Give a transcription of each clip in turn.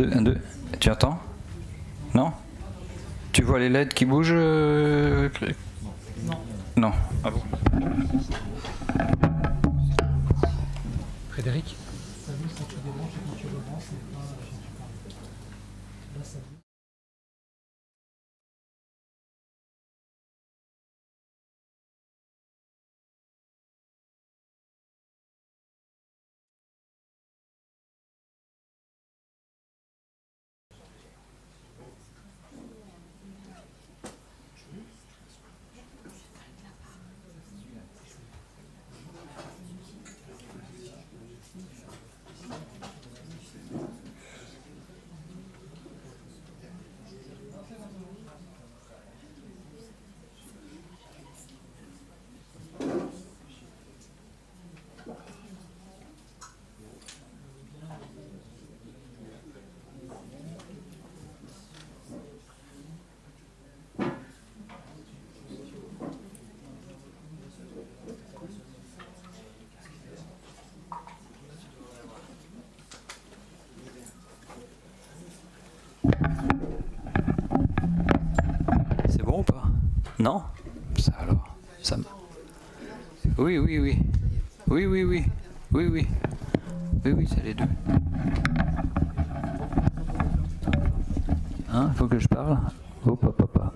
2, 1, 2. Tu entends? Non? Tu vois les LED qui bougent? Non. Non. Ah bon? Frédéric? Ça veut quand tu débranches et quand tu rebranches, c'est pas quand tu parles. Là, ça veut. C'est bon ou pas? Non? Ça alors? Ça... Oui, oui, oui. Oui, oui, oui. Oui, oui. Oui, oui, c'est les deux. Hein, faut que je parle? Hop, hop, hop, hop.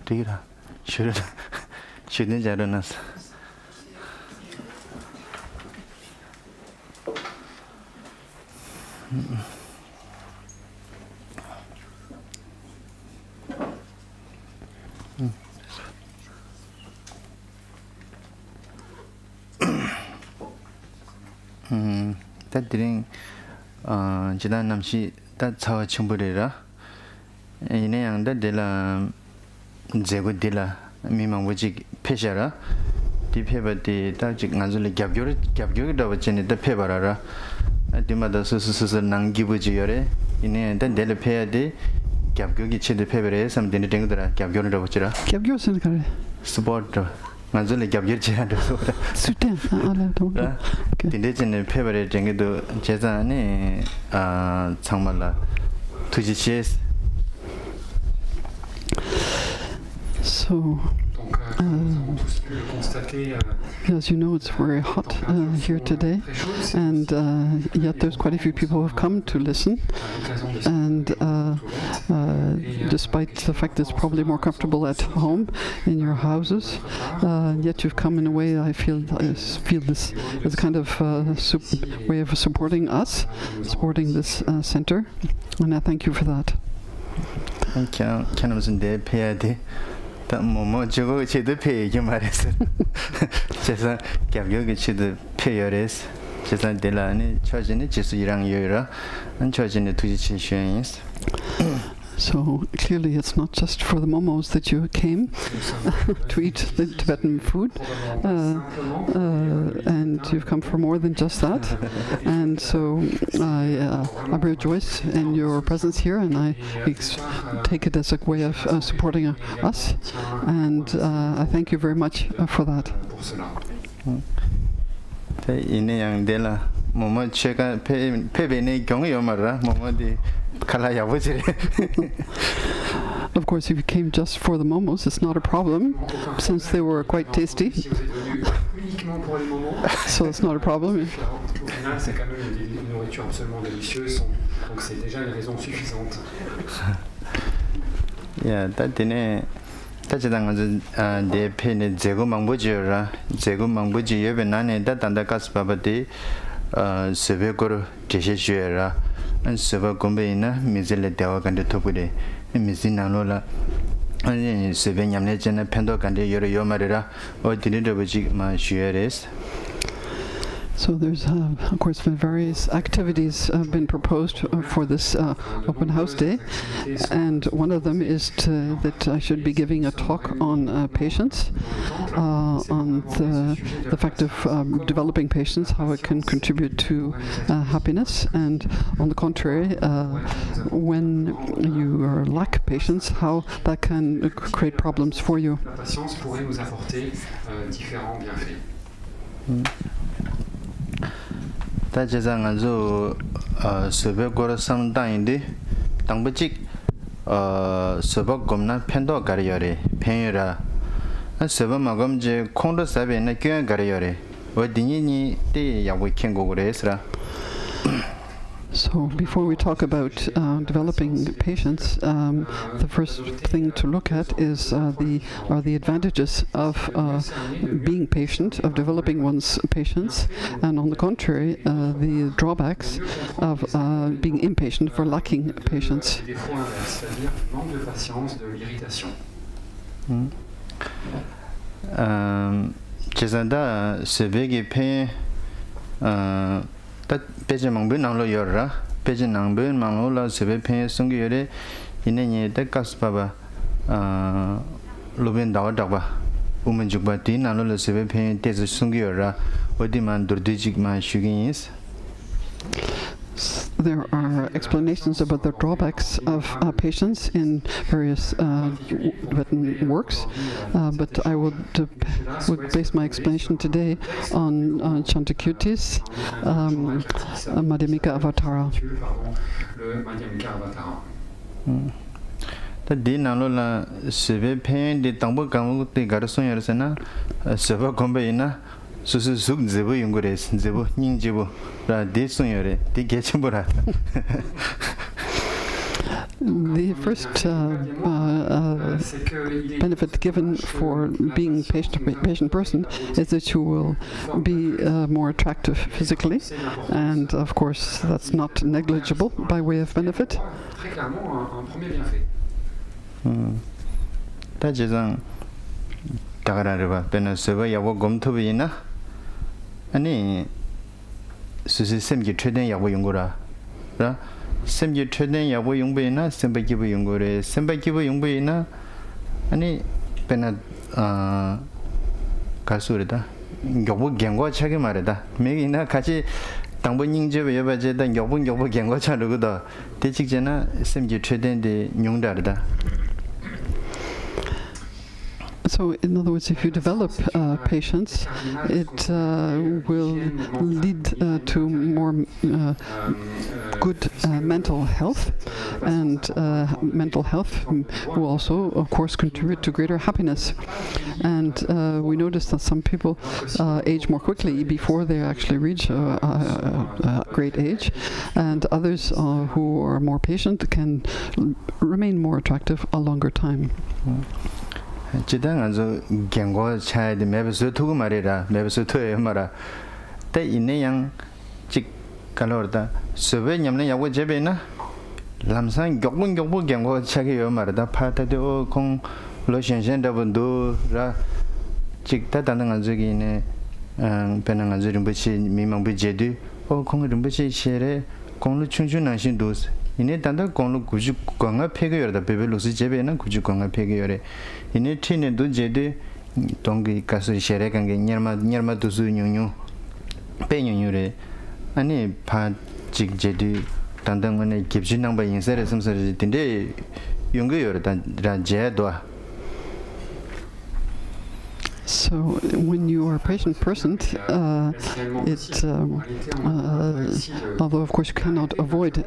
Tira, shouldn't jaranas. That didn't Jidan Namshi, that's how Chumburera. In a young that de la Zegudilla, Mima Wujik Peshara, the paper the Tajik Nazuli Gabgur, which in the paper. The mother Susan Nangibujiore, in a then de la pair de Gabgugi the paper, something to think that Gabgur of Chira. Gabgur Support Nazuli Gabgur. Sutan, the legend paper, Jangido Jezani, Samala, Tujiches. So, as you know, it's very hot here today, and yet there's quite a few people who have come to listen. And despite the fact that it's probably more comfortable at home in your houses, yet you've come in a way I feel this as a kind of way of supporting us, supporting this center, and I thank you for that. Can was in there, pay Momo Jogo the pay you might say. Chesa Gabyoga the payores, Chesa Delani, charging it just young Yura, and charging it to the So clearly it's not just for the momos that you came to eat the Tibetan food, and you've come for more than just that. And so I rejoice in your presence here, and I take it as a way of supporting us, and I thank you very much for that. Of course, if you came just for the momos, it's not a problem, since they were quite tasty. So it's not a problem. Yeah, that didn't. Tajang de pen Zego Mambujura, Zego Mambuji, Yevenane, that and the Caspabati, Sevegor, Geshe and Seva Gombeina, Mizele Dawak and the Topude, Mizina Lola, and Seveniam Legend, Pendok and the Yomarera, or Dinida Vijik, my Shueres. So there's, of course, been various activities have been proposed for this open house day, and one of them is that I should be giving a talk on patience, on the fact of developing patience, how it can contribute to happiness, and on the contrary, when you lack patience, how that can create problems for you. Tajang azu Sevegor some dindi, Tangbachik, Sevagomna Pendo Gariore, Penura, and Sevamagomje, Kondo Sabe, and a Kuan Gariore, or Dinini, the Yawi can go resra. So before we talk about developing patience, the first thing to look at is the advantages of being patient, of developing one's patience, and on the contrary, the drawbacks of being impatient, for lacking patience. Chesanda Sevegi Pay. That Pejamang Binanglo Yora, Pejanang Bin Mangola, Sebe Pen Sungure, Inene, the Caspaba, Lubin Dawdaba, Umanjubati, Nanola Sebe Pen, Tesa Sungura, what demand Durdijik my Shugins. There are explanations about the drawbacks of patience in various written works, but I would base my explanation today on Chantakuti's Madhyamika Avatara. The Dinalola Sebe Pen, the Tambo Kamu, the Garson Yersena, Seva Combeina. Susu Zebu Yungures, Zebu Ninjibu, Desuniore, the Getchambura. The first benefit given for being a patient person is that you will be more attractive physically, and of course that's not negligible by way of benefit. That is Tagarava, Penasova, Yawa Gomtubina. Ani Susi Semji trading Yawa Yungura. Semji trading Yawa Yungbina, Sembakibu Yungure, Sembakibu Yungbina, Ani Pena Kasurida, Yobu Gangwa Chagamarida, Megina Kachi, Tambo Ninja, Yavaja, Yobu Gangwa Chaluda, Tichijana, Semji trading the Yungdarda. So, in other words, if you develop patience, it will lead to more good mental health, and mental health will also, of course, contribute to greater happiness. And we notice that some people age more quickly before they actually reach a great age, and others who are more patient can remain more attractive a longer time. Chidang also Gango child Mebesu to Marida, Mebesu to Mara. They in a young chick calorda, Sovenium Yawajabena, Lamsan Gobun Gobu Gango Chagio Marada, part of the old Kong Lotion Gendabundo, Ra Chick Tatanazugine, Penangazurimbuchi, Mimambujedu, or Kong Rumbuchi Shere, Kong Chunjun and Shindus, 이네 단다 공로 구주 광아 폐교여다 베벨로스 제베는 구주 광아 폐교여래 이네 티네도 제데 동기 가서 셰레간게 녀마 두수 뇽뇽 빼뇽뇽래 아니 파 직제디 단당만에 깁진낭바 인사를 섬서지 된데 용거여다 제도. So when you are a patient person, although of course you cannot avoid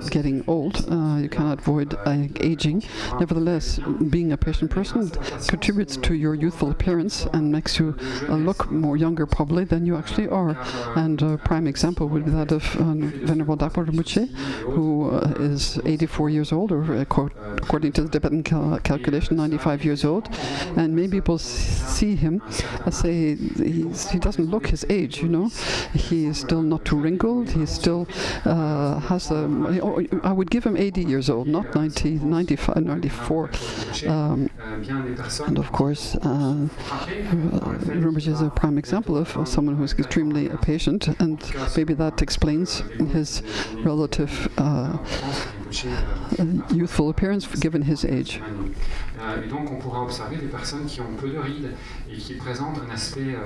getting old, you cannot avoid aging, nevertheless being a patient person contributes to your youthful appearance and makes you look more younger probably than you actually are. And a prime example would be that of Venerable Dakpo Rinpoche, who is 84 years old, or according to the Tibetan calculation 95 years old, and many people see him say he doesn't look his age, you know. He is still not too wrinkled. He still has a. I would give him 80 years old, not 90, 95, 94. And of course, Rinpoche is a prime example of someone who is extremely patient, and maybe that explains his relative youthful appearance given his age. Et donc on pourra observer des personnes qui ont peu de rides et qui présentent un aspect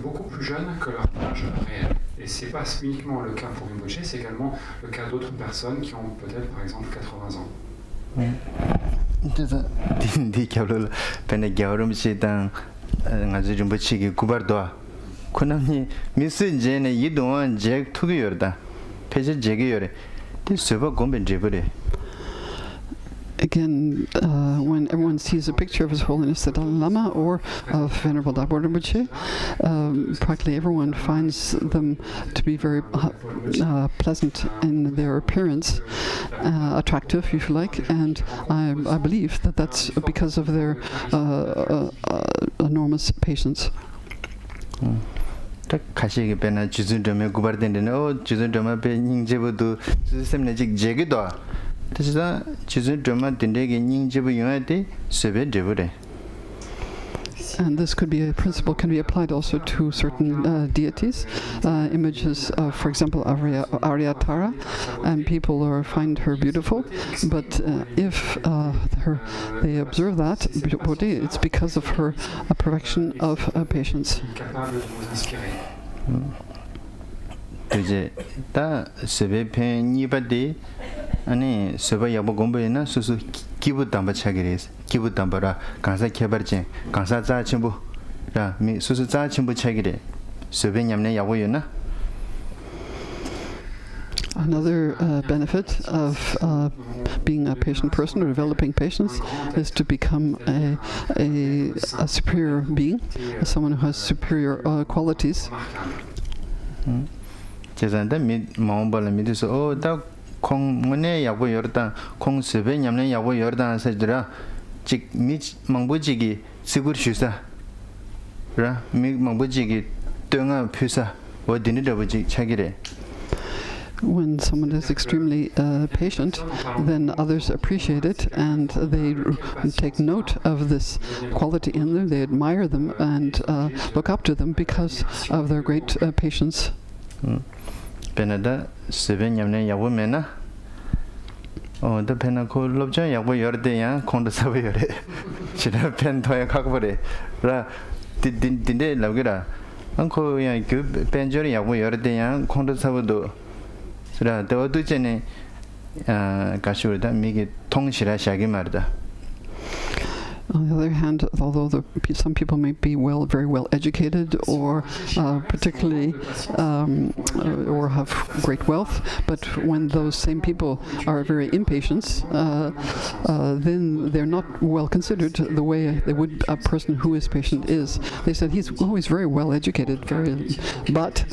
beaucoup plus jeune que leur âge réel. Et ce n'est pas uniquement le cas pour Rinpoche, c'est également le cas d'autres personnes qui ont peut-être par exemple 80 ans. 디 겹을 벤에 겨울음시당 아주 좀 붙이기 구발도와 그놈이 미스 제네 이동안 제 투기여다 폐지 제기여래 디 서버 공변 제버래. Again, when everyone sees a picture of His Holiness the Dalai Lama or of Venerable Dakpo Rinpoche, practically everyone finds them to be very pleasant in their appearance, attractive, if you like, and I believe that that's because of their enormous patience. 가시게 배나 주준점에 구발된데는 주준점에 배 닝제부도 주sem내직 제기도 그래서 주준점에 된데게 닝제부 용할 세베 제부래. And this could be a principle can be applied also to certain deities, images of, for example, Aryatara, and people find her beautiful, but if they observe that beauty, it's because of her perfection of patience. 이제 다 세베페 니바디 아니 세바 야보 공부에나 수수 기부 담바 차기레스 기부 담바라 강사 개발진 강사 자 전부라 미 수수 자 전부 차기레 세베 냠네 야보였나. Another benefit of being a patient person or developing patience is to become a superior being, someone who has superior qualities. 제산데 미 마음발에 믿어서 다 콩문에 야고 열다 콩스베 냠네 야고 열다 세드라 직미 망부지기 시구르슈사 라 미 망부지기 땡아 표사 어디니 더버지 차기래. When someone is extremely patient, then others appreciate it and they take note of this quality in them. They admire them and look up to them because of their great patience. 베나다 세벤 냠네 야보메나 더 베나 코 롭자 야보 열데야 콘도 사베여레 지나 펜토에 가고버레 라 딘딘데 라게라 안코 야그 펜저리 야보 열데야 콘도 사고도 라 더도 전에 가슈르다 미게 통시라 샤기 말다. On the other hand, although some people may be very well educated or particularly or have great wealth, but when those same people are very impatient, then they're not well considered the way they would a person who is patient is. They said he's always very well educated, but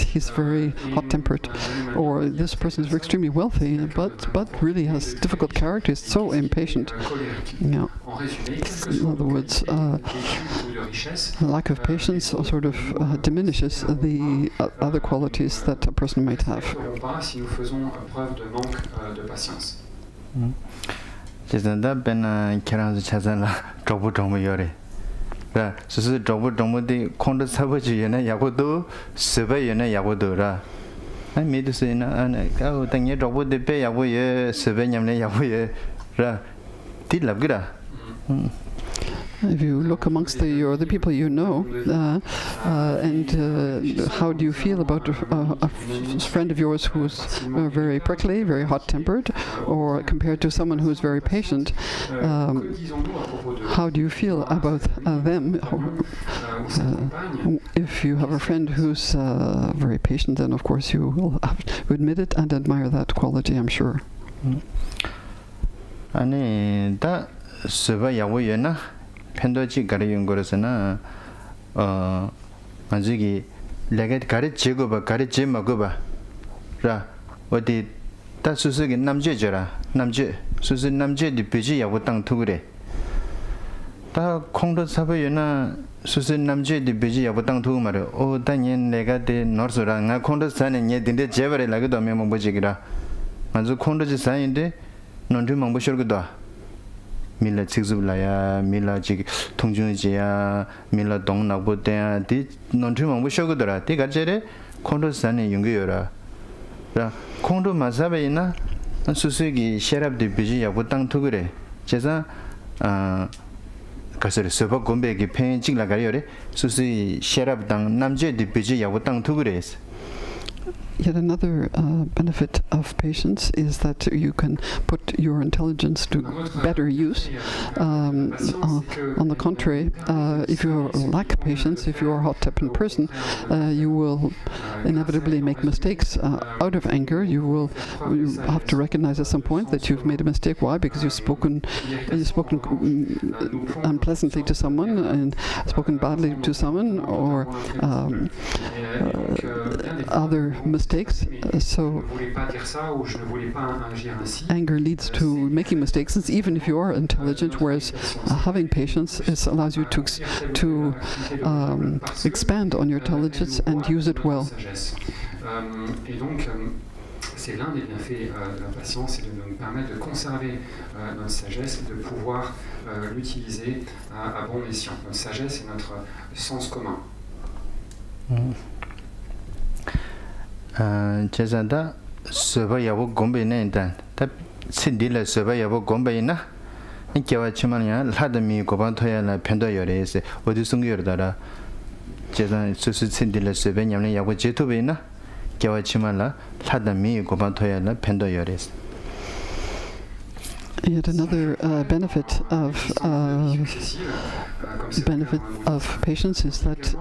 he's very hot-tempered, or this person is extremely wealthy, but really has difficult character. Is so impatient. Yeah. In other words, lack of patience sort of diminishes the other qualities that a person might have. 제단다 베나 계란스 찾아라 조부 정모여래. 라 스스 조부 정모디 콘도 사버지에나 야고도 스베에나 야고도라. I made the same, and oh, then you drop the pay away, 7 young away, did love good. If you look amongst the people you know, and how do you feel about a friend of yours who's very prickly, very hot-tempered, or compared to someone who's very patient? How do you feel about them? If you have a friend who's very patient, then of course you will have to admit it and admire that quality, I'm sure. And that Survey 펜도지 가리용 거라서나 만지기 레게 가르치고 봐 가르치 먹어 봐라 어디 다 수수기 남제져라 남제 수수 남제디 비지 야고 땅 투그래 다 콩도 사버여나 수수 남제디 비지 야고 땅 투고 말어 오 단연 내가 데 너서라 나 콩도 사는 예 딘데 제버래 라고도 메모 보지기라 만주 콩도지 사인데 논주 망보 쇼르고다 밀라 직습라야 밀라 지 통중지야 밀라 동나보대야 디 논주만 보셔거더라 디가 제래 콘도산에 연구여라 라 콘도 마사베이나 수수기 셰랍디 비지 야고 땅 투그래 제사 가서 서버 공백이 팬 찍라가요래 수수기 셰랍 땅 남제디 비지 야고 땅 투그래 Yet another benefit of patience is that you can put your intelligence to better use. On the contrary, if you lack patience, if you are a hot-tempered person, you will inevitably make mistakes out of anger. You have to recognize at some point that you've made a mistake. Why? Because you've spoken unpleasantly to someone and spoken badly to someone, or other mistakes. So anger leads to making mistakes, even if you are intelligent, whereas having patience allows you to expand on your intelligence and use it well. C'est l'un des bienfaits de la patience, c'est de nous permettre de conserver notre sagesse et de pouvoir l'utiliser à bon escient. Notre sagesse est notre sens commun. 제자다 서바야고 공배네다 다 신딜라 서바야고 공배이나 이겨와 치만이야 라드미 고반토야나 편도열에서 어디 숨겨르다라 제자 수수 신딜라 서베냐네 야고 제토베이나 겨와 치만라 라드미 고반토야나 편도열에서 Yet another benefit of patience is that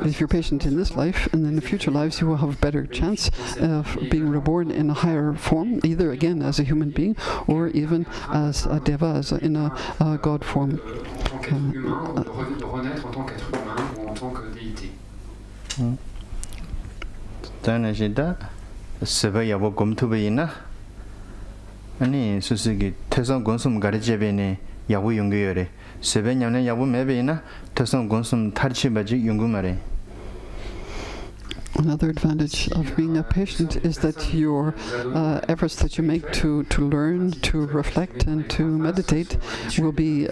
if you're patient in this life, and in the future lives you will have a better chance of being reborn in a higher form, either again as a human being or even as a deva, in a god form. 아니 수수기 태성 건숨 가르제베네 야구 연구열에 세벤년에 야구 매베이나 태성 건숨 탈치바지 연구 말에 Another advantage of being a patient is that your efforts that you make to learn, to reflect, and to meditate will be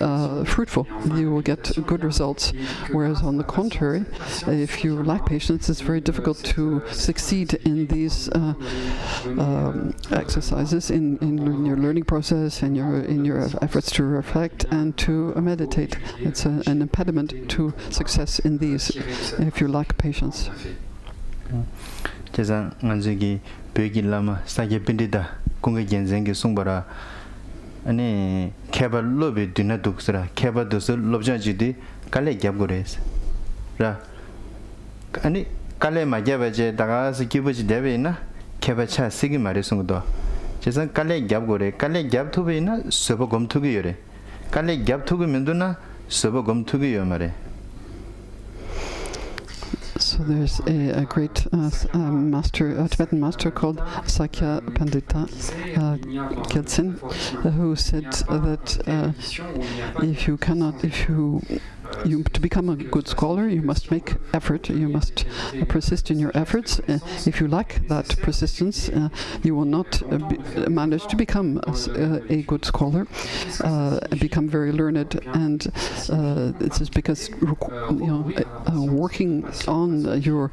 fruitful. You will get good results. Whereas on the contrary, if you lack patience, it's very difficult to succeed in these exercises, in your learning process, and in your efforts to reflect and to meditate. It's an impediment to success in these if you lack patience. 제가 만지기 베길라마 사게 빈디다 공개 genzen기 송바라 아니 케발 로비 디나둑스라 케바도스 롭자지디 칼레 갭고레스 라 아니 칼레 마게바제 다가스 기부지 데베나 케바차 시기 마레송도 제가 칼레 갭고레 칼레 갭 투베나 서버 검투기요레 칼레 갭 투기 면도나 서버 검투기요 마레 So there's a great master, Tibetan master called Sakya Pandita Gyaltsen, who said that if you to become a good scholar, you must make effort. You must persist in your efforts. If you lack that persistence, you will not manage to become a good scholar, become very learned. And this is because working on your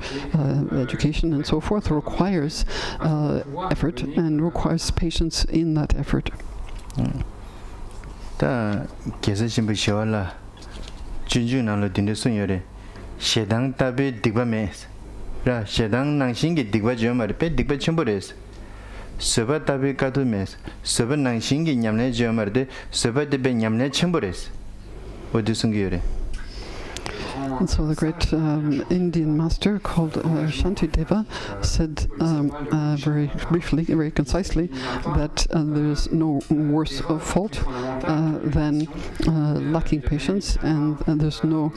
education and so forth requires effort and requires patience in that effort. 다 계속 좀 쉬어라. 준준으로 딘데 순여래. she당 답에 딕바메. 라 she당 낭신게 딕바 좀 말에 빼 딕바 첨부레스. 서바 답에 가도메스. 서바 낭신게 냠내 좀 말데 서바 답에 냠내 첨부레스. 어디 순기여래. And so the great Indian master called Shantideva said very briefly, very concisely, that there's no worse fault than lacking patience, and there's no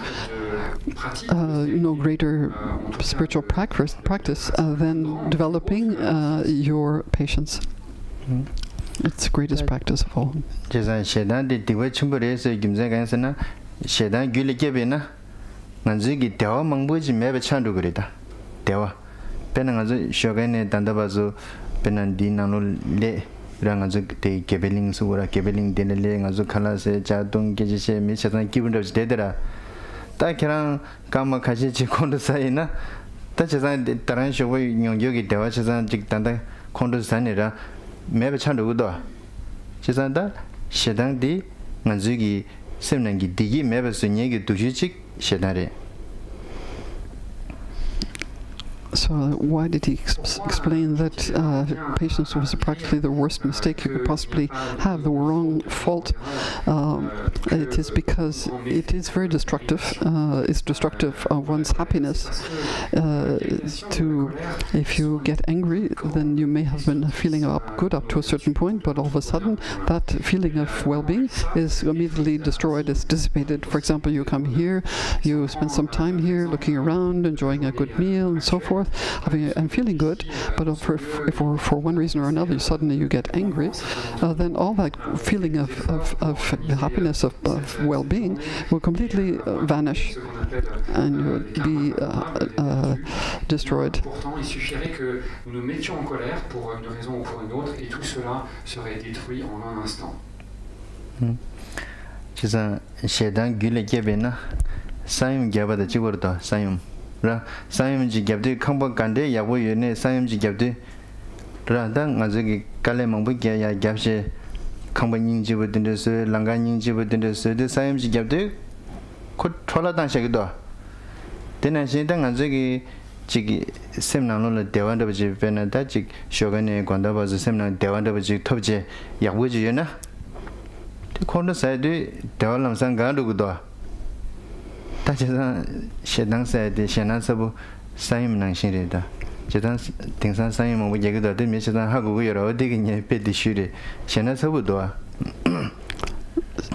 greater spiritual practice than developing your patience. It's the greatest practice of all. 난지기 대화 망보지 매베 찬도 그랬다. 대화. 배는 아주 쇼가네 단다바주 배는 디나노레 랑아주 대 게벨링 수고라 게벨링 데넬레 아주 칼라세 자동 게지세 미차단 기분도 되더라. 딱이랑 까마 같이 지콘도 사이나 딱제산 다른 쇼의 용역이 대화 제산 직단다 콘도 사이라 매베 찬도 그도. 제산다 시당디 난지기 셈난기 디기 매베 순얘기 두지직 So why did he explain that patience was practically the worst mistake you could possibly have, the wrong fault? It is because it is very destructive. It's destructive of one's happiness. If you get angry, then you may have been feeling good up to a certain point, but all of a sudden that feeling of well-being is immediately destroyed, is dissipated. For example, you come here, you spend some time here looking around, enjoying a good meal and so forth, and feeling good, but if for one reason or another suddenly you get angry, then all that feeling of happiness, of well-being will completely vanish and you will be destroyed. Pourtant, il suffirait que nous nous mettions en colère pour une raison ou pour une autre, et tout cela serait détruit en un instant. 진짜 shedan gyule gebena sayum gyabada jibordo sayum ra sayumji gyabde khangba gande yabo yene sayumji gyabde ra dang ngazogi kale mangbu gya gyabse khangba ningji bodindesu langa ningji bodindesu de sayumji gyabde ko thola dang shagido denan shin dang ngazogi jigi semnanglo dewanda bji bena da jig shogane gwanda bazu semnang dewanda bji tobje yakwoji yena 콘도 사이드 대화람상 가르고도 다제산 she당 사이드 she난서부 사임낭신이다 제단 등산 사임 뭐 얘기도 되 몇시단 하고 여러 어디겠냐 배디슈리 she난서부도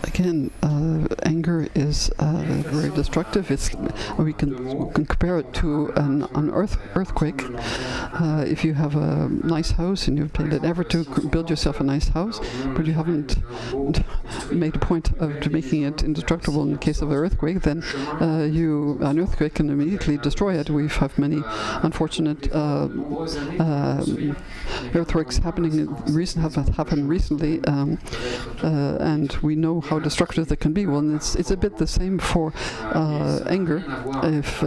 Again, anger is very destructive. We can compare it to an earthquake. If you have a nice house and you've made an effort to build yourself a nice house, but you haven't made a point of making it indestructible in case of an earthquake, then an earthquake can immediately destroy it. We have many unfortunate earthquakes have happened recently, and we know how destructive they can be. Well, it's a bit the same for anger. If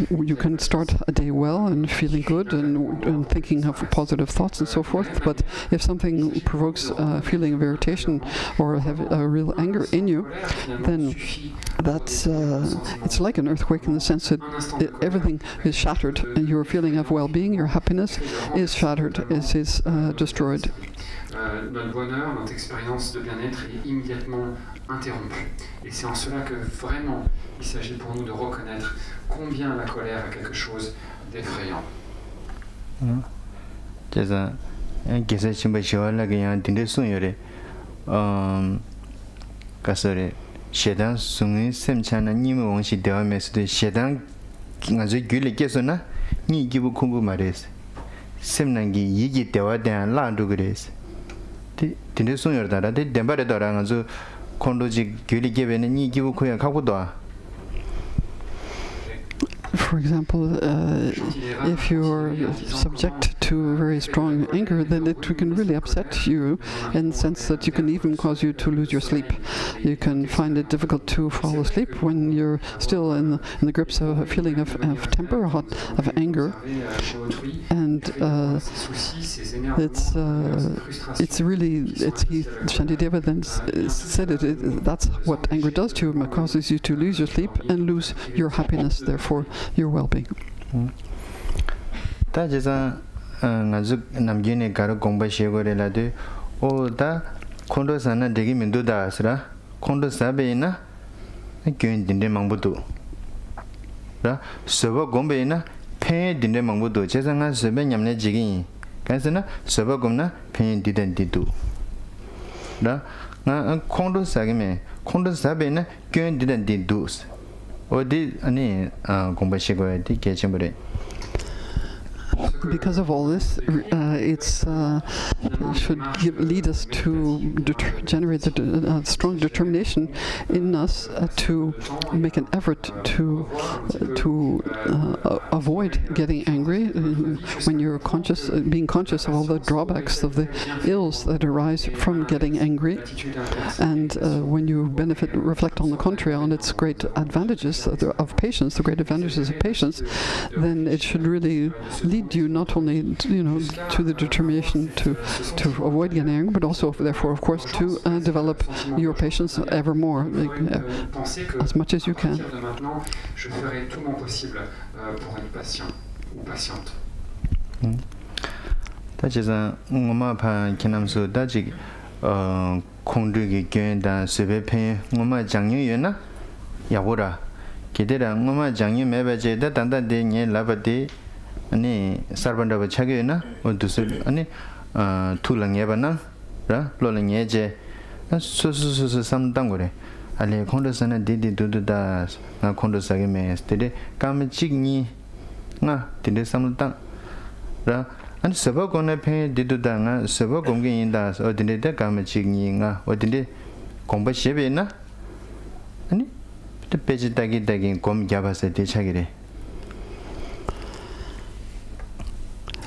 you can start a day well and feeling good and thinking of positive thoughts and so forth, but if something provokes a feeling of irritation or have a real anger in you, then that's it's like an earthquake in the sense that everything is shattered, and your feeling of well-being, your happiness is shattered, is destroyed. Notre bonheur, notre expérience de bien-être est immédiatement interrompue. Et c'est en cela que vraiment il s'agit pour nous de reconnaître combien la colère a quelque chose d'effrayant. 제가 계속 좀 쉬어라 그냥 딘데 순여래 가서래 shedan sungi semchana 님 원시 대화에서도 shedan 아주 길게 계속나 니 기부 공부 말했어. sem난기 이기 대화 대한 라도 그랬어. 딘데 송여다라 데 덴바레다라 가서 콘도지 규리 개베는 이 기부 코야 가고도 For example, if you're subject to very strong anger, then it can really upset you in the sense that you can even cause you to lose your sleep. You can find it difficult to fall asleep when you're still in the grips of a feeling of temper, of anger. And Shantideva then said that's what anger does to you. It causes you to lose your sleep and lose your happiness, therefore your well-being. 다 제가 나죽 남기네 가로 공부 시고래라도 오다 콘도사나 되게 민도다스라 콘도사베이나 교인딘데 망부도 라 서버 공부이나 폐딘데 망부도 제상한 서베 냠네 지기 간스나 서버 공나 폐딘디도 라 콘도사게메 콘도사베이나 교인딘디도 어디 아니 공부시고야 되겠지뭐래 Because of all this, it should lead us to generate the strong determination in us to make an effort to avoid getting angry when you're being conscious of all the drawbacks of the ills that arise from getting angry, and when you reflect on the contrary on its great advantages of patience, the great advantages of patience, then it should really lead you not only to the determination to avoid getting angry, but also therefore of course to develop your patience ever more, as much as you can. 다지자 엄마 파 기남수 다지 공득이 견다 세베페 엄마 장유여나 야보라 기대라 엄마 장유 매바제다 단단데 nye 라바데 아니 서반다바 차게나 어두스 아니 투랑예바나 라 로랑예제 수수수수 삼당고래 알레 콘도스나 디디두두다 나 콘도스하게메 스테데 까메직니 나 디데 삼당 라 아니 서버고네 페 디두다가 서버 공개인다 어디데 까메직니가 어디데 공부시베나 아니 페이지다기 곰 잡아서 대차기래.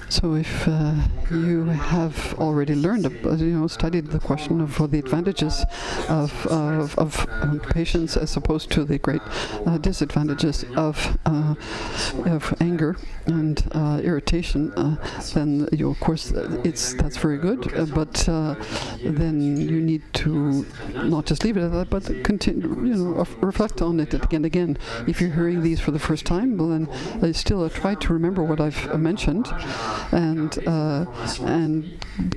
So if you have already learned, studied the question of the advantages of patience as opposed to the great disadvantages of anger and irritation, then of course that's very good. But then you need to not just leave it at that, but continue, reflect on it again and again. If you're hearing these for the first time, well, then still try to remember what I've mentioned. And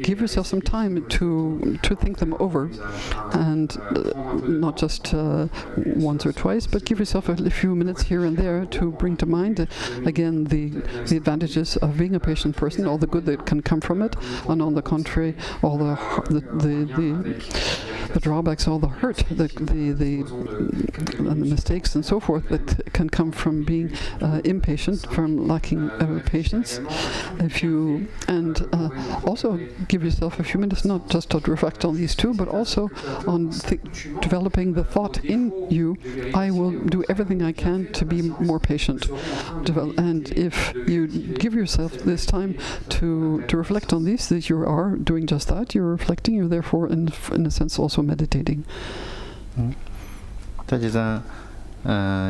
give yourself some time to think them over, and not just once or twice, but give yourself a few minutes here and there to bring to mind again the advantages of being a patient person, all the good that can come from it, and on the contrary, all the drawbacks, all the hurt, the mistakes and so forth that can come from being impatient, from lacking patience. Also give yourself a few minutes, not just to reflect on these two, but also on developing the thought in you, I will do everything I can to be more patient. And if you give yourself this time to reflect on these, that you are doing just that, you're reflecting, you're therefore in a sense also meditating.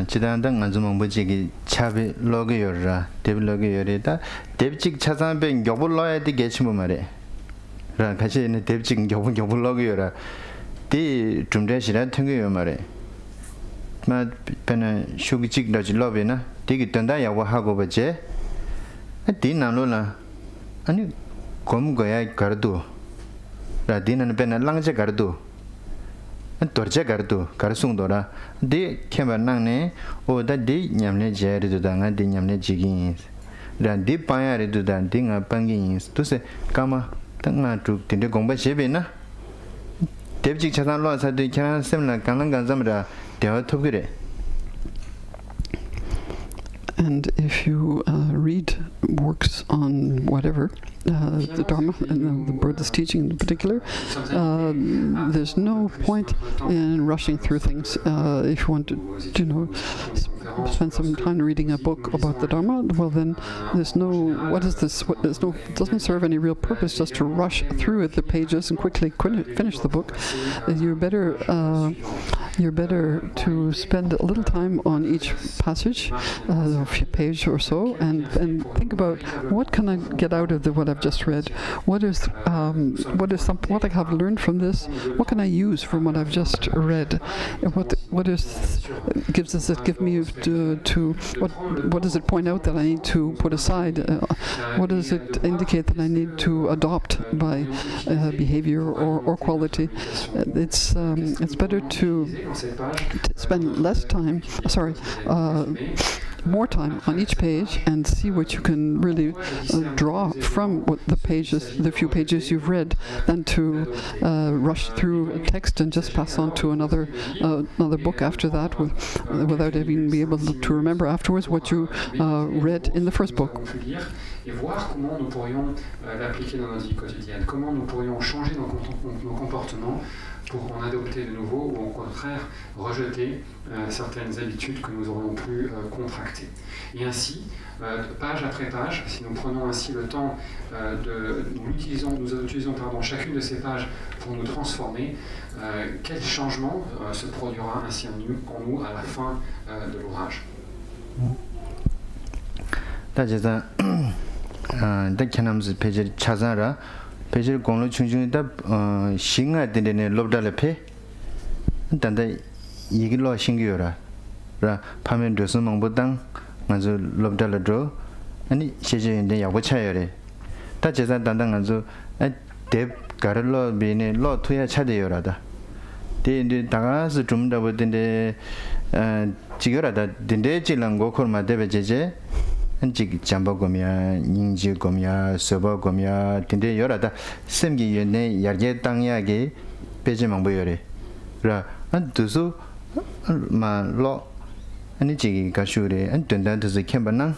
지단당 안주만 뭐지기 차비 로그여라 데빌로그여리다 데빅직 차상배 겹을러야 되겠지 뭐 말해. 라 같이 있는 데빅직 겹을러그여라. 디 좀대시라 튕겨요 말해. 마 배는 쇼기직 러질러베나 되게 던다 야고 하고 버제. 디 나로라. 아니 검거야 가르도. 라 디는 배는 랑제 가르도. torche gardu karsungdora de kebanangne oda de nyamne jeri dudanga de nyamne jigin da de payare dudan dinga pangin to se kama tanga tu tinde gongba chebe na debjik chasan lo sa de kyan semla kanlang ganzamra dewa thobgire. And if you read works on whatever, the Dharma and the Buddha's teaching in particular, there's no point in rushing through things. If you want to, spend some time reading a book about the Dharma, well then there's no, what is this? It doesn't serve any real purpose just to rush through the pages and quickly finish the book. You're better to spend a little time on each passage, a page or so, and think about what can I get out of what I've just read. What I have learned from this? What can I use from what I've just read? And what does it give me what does it point out that I need to put aside? What does it indicate that I need to adopt by behavior or quality? It's better to spend more time on each page and see what you can really draw from the few pages you've read, than to rush through a text and just pass on to another book after that without even being able to remember afterwards what you read in the first book. Et voir comment nous pourrions l'appliquer dans notre vie quotidienne, comment nous pourrions changer nos comportements pour en adopter de nouveaux ou au contraire rejeter certaines habitudes que nous aurions pu contracter. Et ainsi, page après page, si nous prenons ainsi le temps nous utilisons chacune de ces pages pour nous transformer, quel changement se produira ainsi en nous à la fin de l'ouvrage. dakhanam's page chazara page gonglo chungjung da singa dene lobdale pe danda yigilo singyora ra phamen dosu mangbodang ngajo lobdale dro ani sheje inde yago chayore ta jeza dandang ngajo deb garlo bine lo tuya chadeyorada de da가스 좀 더버든데 지겨라다 딘데 질랑고 콜마 데베제제 한직 잠바고미야 닝지고미야 서버고미야 딘데 열하다 셈기 연내 야게 땅야게 베제망 보여래 라 안두수 마로 아니 지기 가슈레 안 된다듯이 캠바낭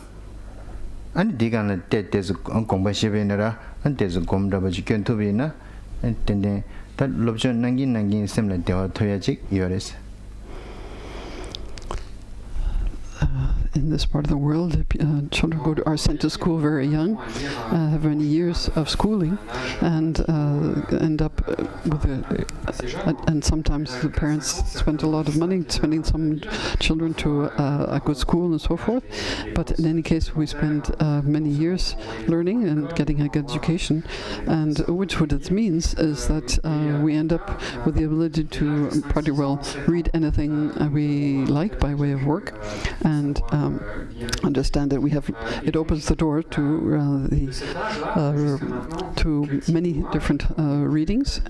아니 디간을 때때서 공부시베나라 안때서 공부다버지 견토비나 안텐데 다 롭션 난긴 셈라 되어 토야직 요레스. In this part of the world, children are sent to school very young, have many years of schooling, and end up and sometimes the parents spend a lot of money sending some children to a good school and so forth. But in any case, we spend many years learning and getting a good education, and what it means is that we end up with the ability to pretty well read anything we like by way of work, and understand that it opens the door to many different readings,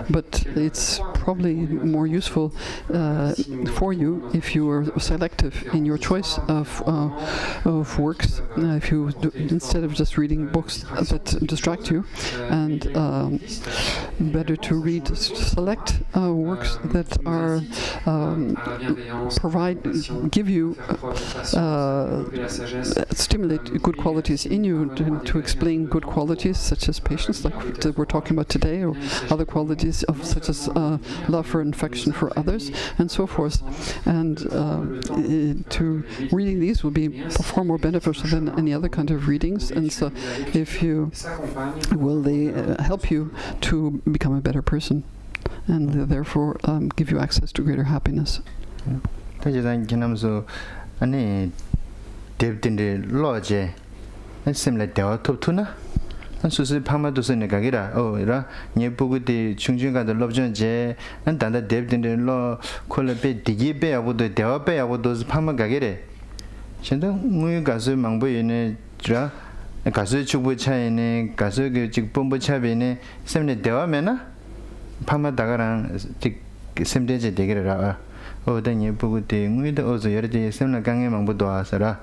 but it's probably more useful for you if you are selective in your choice of works. If you instead of just reading books that distract you, and better to select works that are give you stimulate good qualities in you, to explain good qualities such as patience, like we're talking about today, or other qualities such as love for and affection for others, and so forth. And to reading these will be far more beneficial than any other kind of readings. And so, they help you to become a better person, and therefore give you access to greater happiness. 아니 데브딘데 로제 셈라 대화 톱투나 수수 파마도스네 가기라 오라 녜부구디 중중가도 럽전제 안단다 데브딘데 로 콜레베 디기베 아고도 대화베 아고도 파마 가기래 신도 무이 가서 망보이네 자 가서 축부 차이네 가서 그 직본부 차비네 셈네 대화면나 파마 다가랑 셈데제 되기라 오더니 부구디 무이도 어서 여러지 셈나 강에 망보도 와서라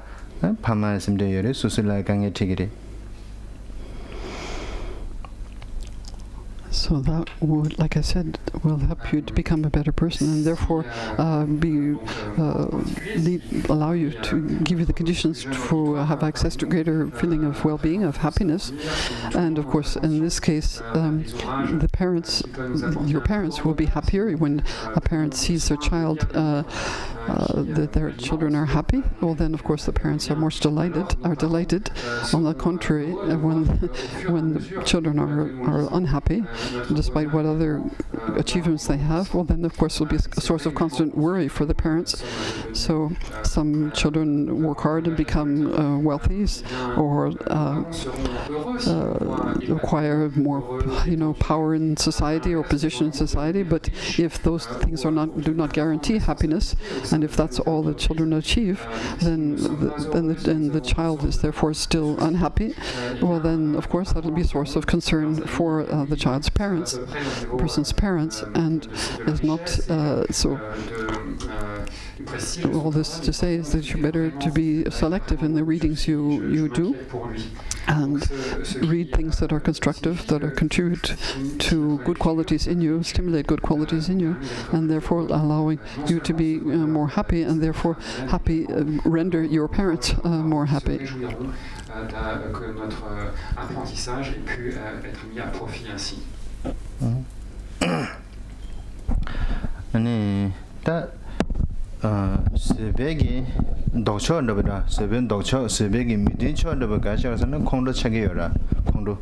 파마 셈데 여러 수술라 강에 튀기리. So that would, like I said, will help you to become a better person, and therefore allow you to give you the conditions to have access to greater feeling of well-being, of happiness. And of course, in this case, the parents, your parents, will be happier when a parent sees their child that their children are happy. Well, then of course the parents are more delighted. On the contrary, when the children are unhappy, despite what other achievements they have, well, then of course it will be a source of constant worry for the parents. So some children work hard and become wealthy, or acquire more, power in society or position in society. But if those things do not guarantee happiness, and if that's all the children achieve, then the child is therefore still unhappy. Well, then of course that will be a source of concern for the child's parents, person's parents, and is not so. All this to say is that you're better to be selective in the readings you do, and read things that are constructive, that are contribute to good qualities in you, stimulate good qualities in you, and therefore allowing you to be more happy, and therefore render your parents more happy. Que notre apprentissage ait pu être mis à profit ainsi. 아니 다 세베기 독초르버다 세벤 독초 세베기 미딘초르버 가셔서는 콩도 책이요라 콩도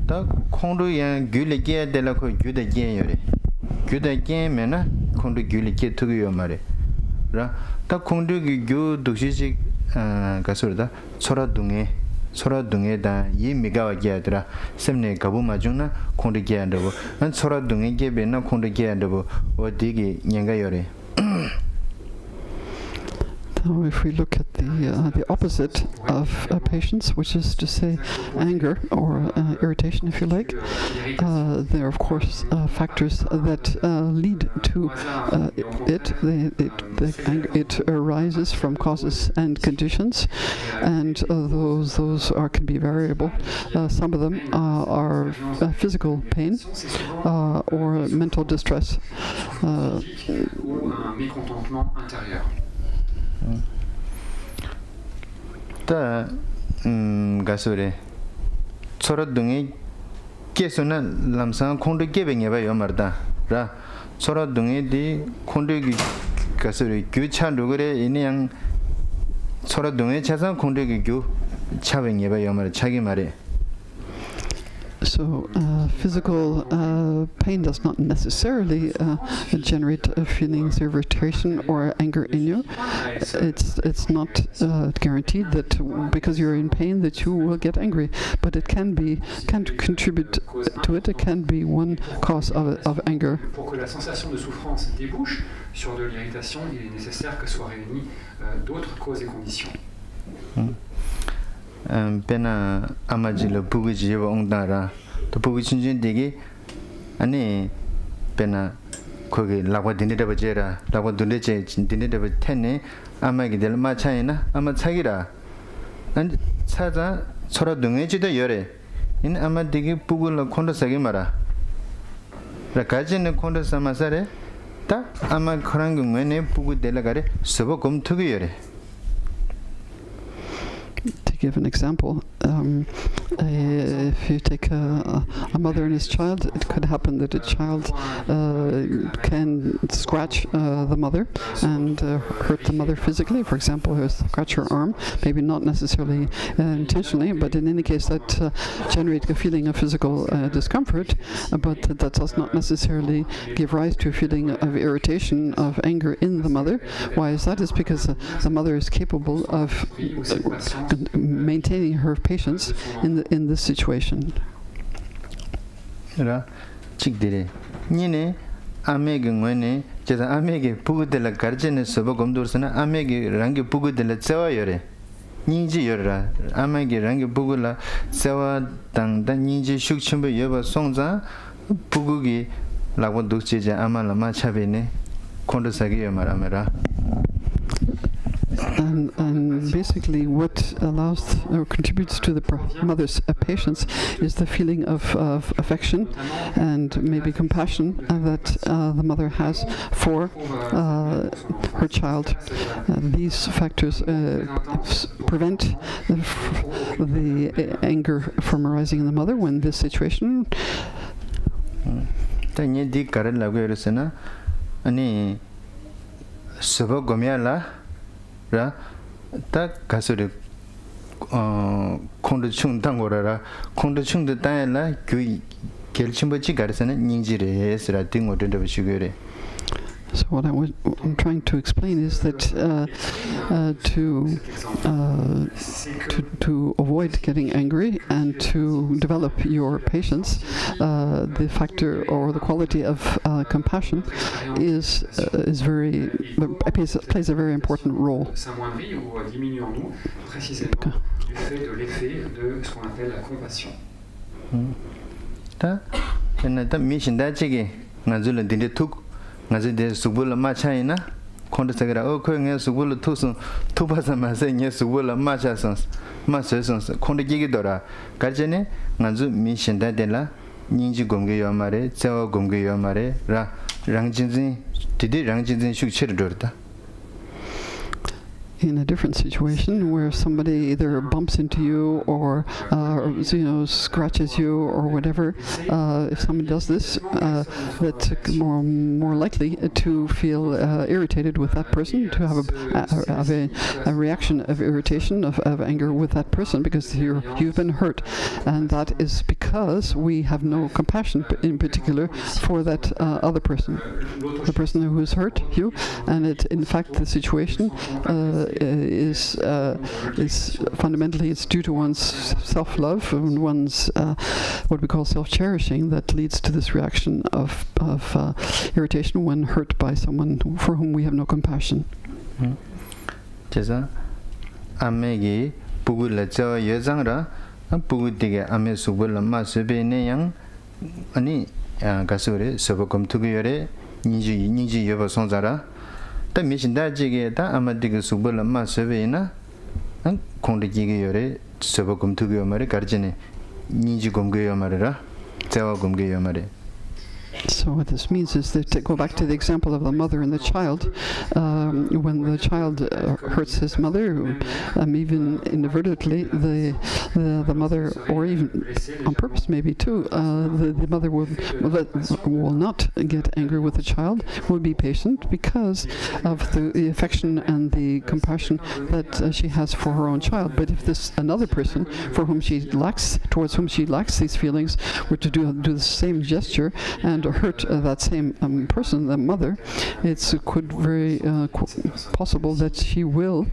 다 콩도야 귤리게 될라고 규대게 요리 규대게 메나 콩도 귤리게 투기요 말이 다 콩도기 규 독시식 가서다 소라둥에다 이 미가와게 하더라 셈네 가부마중나 콩도게 한다고 난 소라둥에게 베나 콩도게 한다고 어디기 냥가요래. Now, if we look at the opposite of patience, which is to say anger or irritation, if you like, there are of course factors that lead to it. It arises from causes and conditions, and those can be variable. Some of them are physical pain or mental distress. 다 가서래 소라둥이 계속나 람상 콩도 개뱅해봐 요말다 라 소라둥이디 콩도기 가서래 규찬도 그래 이냥 소라둥이 차상 콩도기 규 차뱅해봐 요말 자기 말에. So physical pain does not necessarily generate feelings of irritation or anger in you. It's not guaranteed that because you're in pain that you will get angry, but it can contribute to it. It can be one cause of anger. Pour que la sensation de souffrance débouche sur de l'irritation, il est nécessaire que soient réunies d'autres causes et conditions. pena amajilo buguji yeba ongdara to buguchinjin digi ani pena kogi lagwa dinidaba jera lagwa dundeche dinidaba tenne amagi del machaina ama chagira 안 차자 서로 등에지도 열에 인 아마 되게 부글로 콘도사기 마라 라 가지는 콘도사 마사레 다 아마 그런 경우에는 부구 될라가래 서버 검투기 열에. To give an example, if you take a mother and his child, it could happen that a child can scratch the mother and hurt the mother physically. For example, scratch her arm, maybe not necessarily intentionally, but in any case that generates a feeling of physical discomfort, but that does not necessarily give rise to a feeling of irritation, of anger in the mother. Why is that? It's because the mother is capable of maintaining her patience in this situation. 라 직들이 니네 아메게 뭐네 제가 아메게 부구들 가르치는 서버 검도서는 아메게 랑게 부구들 세워요래 니지 열라 아메게 랑게 부구라 세워 당다 니지 숙침부 여버 송자 부구기 라고 독지자 아마라 마차베네 콘도사기여 말아메라. And basically what allows or contributes to the mother's patience is the feeling of affection and maybe compassion that the mother has for her child. These factors prevent the anger from arising in the mother when this situation. 아니 서버 고미알라 라 가서리 콘도 충당고라라 콘도 충도 따야라 그 결심버지 가르서는 닝지레스라 띵오던데 버시고래. So what I'm trying to explain is that to avoid getting angry and to develop your patience, the factor or the quality of compassion plays a very important role. ngaze subula machaina konda sagara o ko nge subula tusun tupasa mase nge subula machasons masesons konda gigi dora garjene ngazu mi shinda dela ninji gomge yomare tsewa gomge yomare ra rangjinjin didi rangjinjin shukchir dorda. In a different situation where somebody either bumps into you or scratches you or whatever, if someone does this, that's more likely to feel irritated with that person, to have a reaction of irritation, of anger with that person, because you've been hurt, and that is because we have no compassion, in particular, for that other person, the person who has hurt you, and in fact the situation is fundamentally it's due to one's self-love and one's what we call self-cherishing that leads to this reaction of irritation when hurt by someone for whom we have no compassion. 제가 아메기 부글라 저 여장라 부글디게 아메 수불라 마스베네양 아니 가서래 서버컴 투기열에 니지 여버 손자라 다 미신다지게 다 아마디게 수불라 마스베나 콩디기게 열에 서버컴 투기요 말에 가르지네 니지 검게요 말이라 제와 검게요 말에. So what this means is that, to go back to the example of the mother and the child, when the child hurts his mother, even inadvertently, the mother, or even on purpose maybe too, the mother will not get angry with the child, will be patient because of the affection and the compassion that she has for her own child. But if this another person towards whom she lacks these feelings, were to do the same gesture and hurt that same person, the mother, it's very possible that she will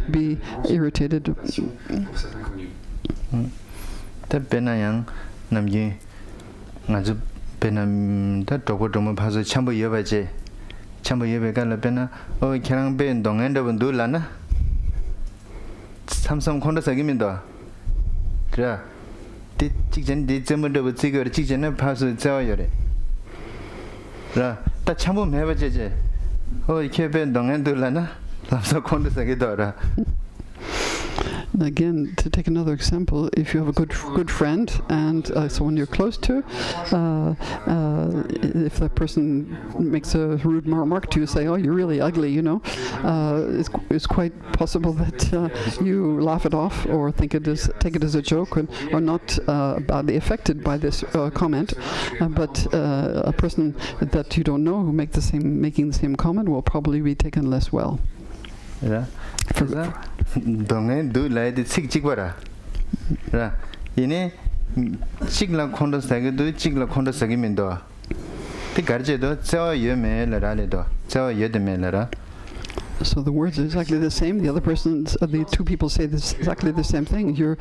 be irritated. 다 베나양 남기 아주 베남 다 도고도모 봐서 참부 여바제 참부 여베가라 베나 어 걔랑 벤 동엔더분 둘라나 삼성 콘도 사기민도 그래 디 직전 디점도 지거 직전에 봐서 자와요래 라 다 참부 해봐제제 어 이렇게 벤 동엔둘라나 삼성 콘도 사기도라. Again, to take another example, if you have a good friend, and someone you're close to, if that person makes a rude remark to you, say, "Oh, you're really ugly," it's quite possible that you laugh it off or take it as a joke, or not badly affected by this comment. But a person that you don't know who making the same comment will probably be taken less well. 라 동네 둘라이드 찍찍거라 라 이네 찍라 콘도 사기도 찍라 콘도 사기면도 그 가르제도 저 여메라라레도 저 여드메라라. So the words are exactly the same. The other the two people say this exactly the same thing. You're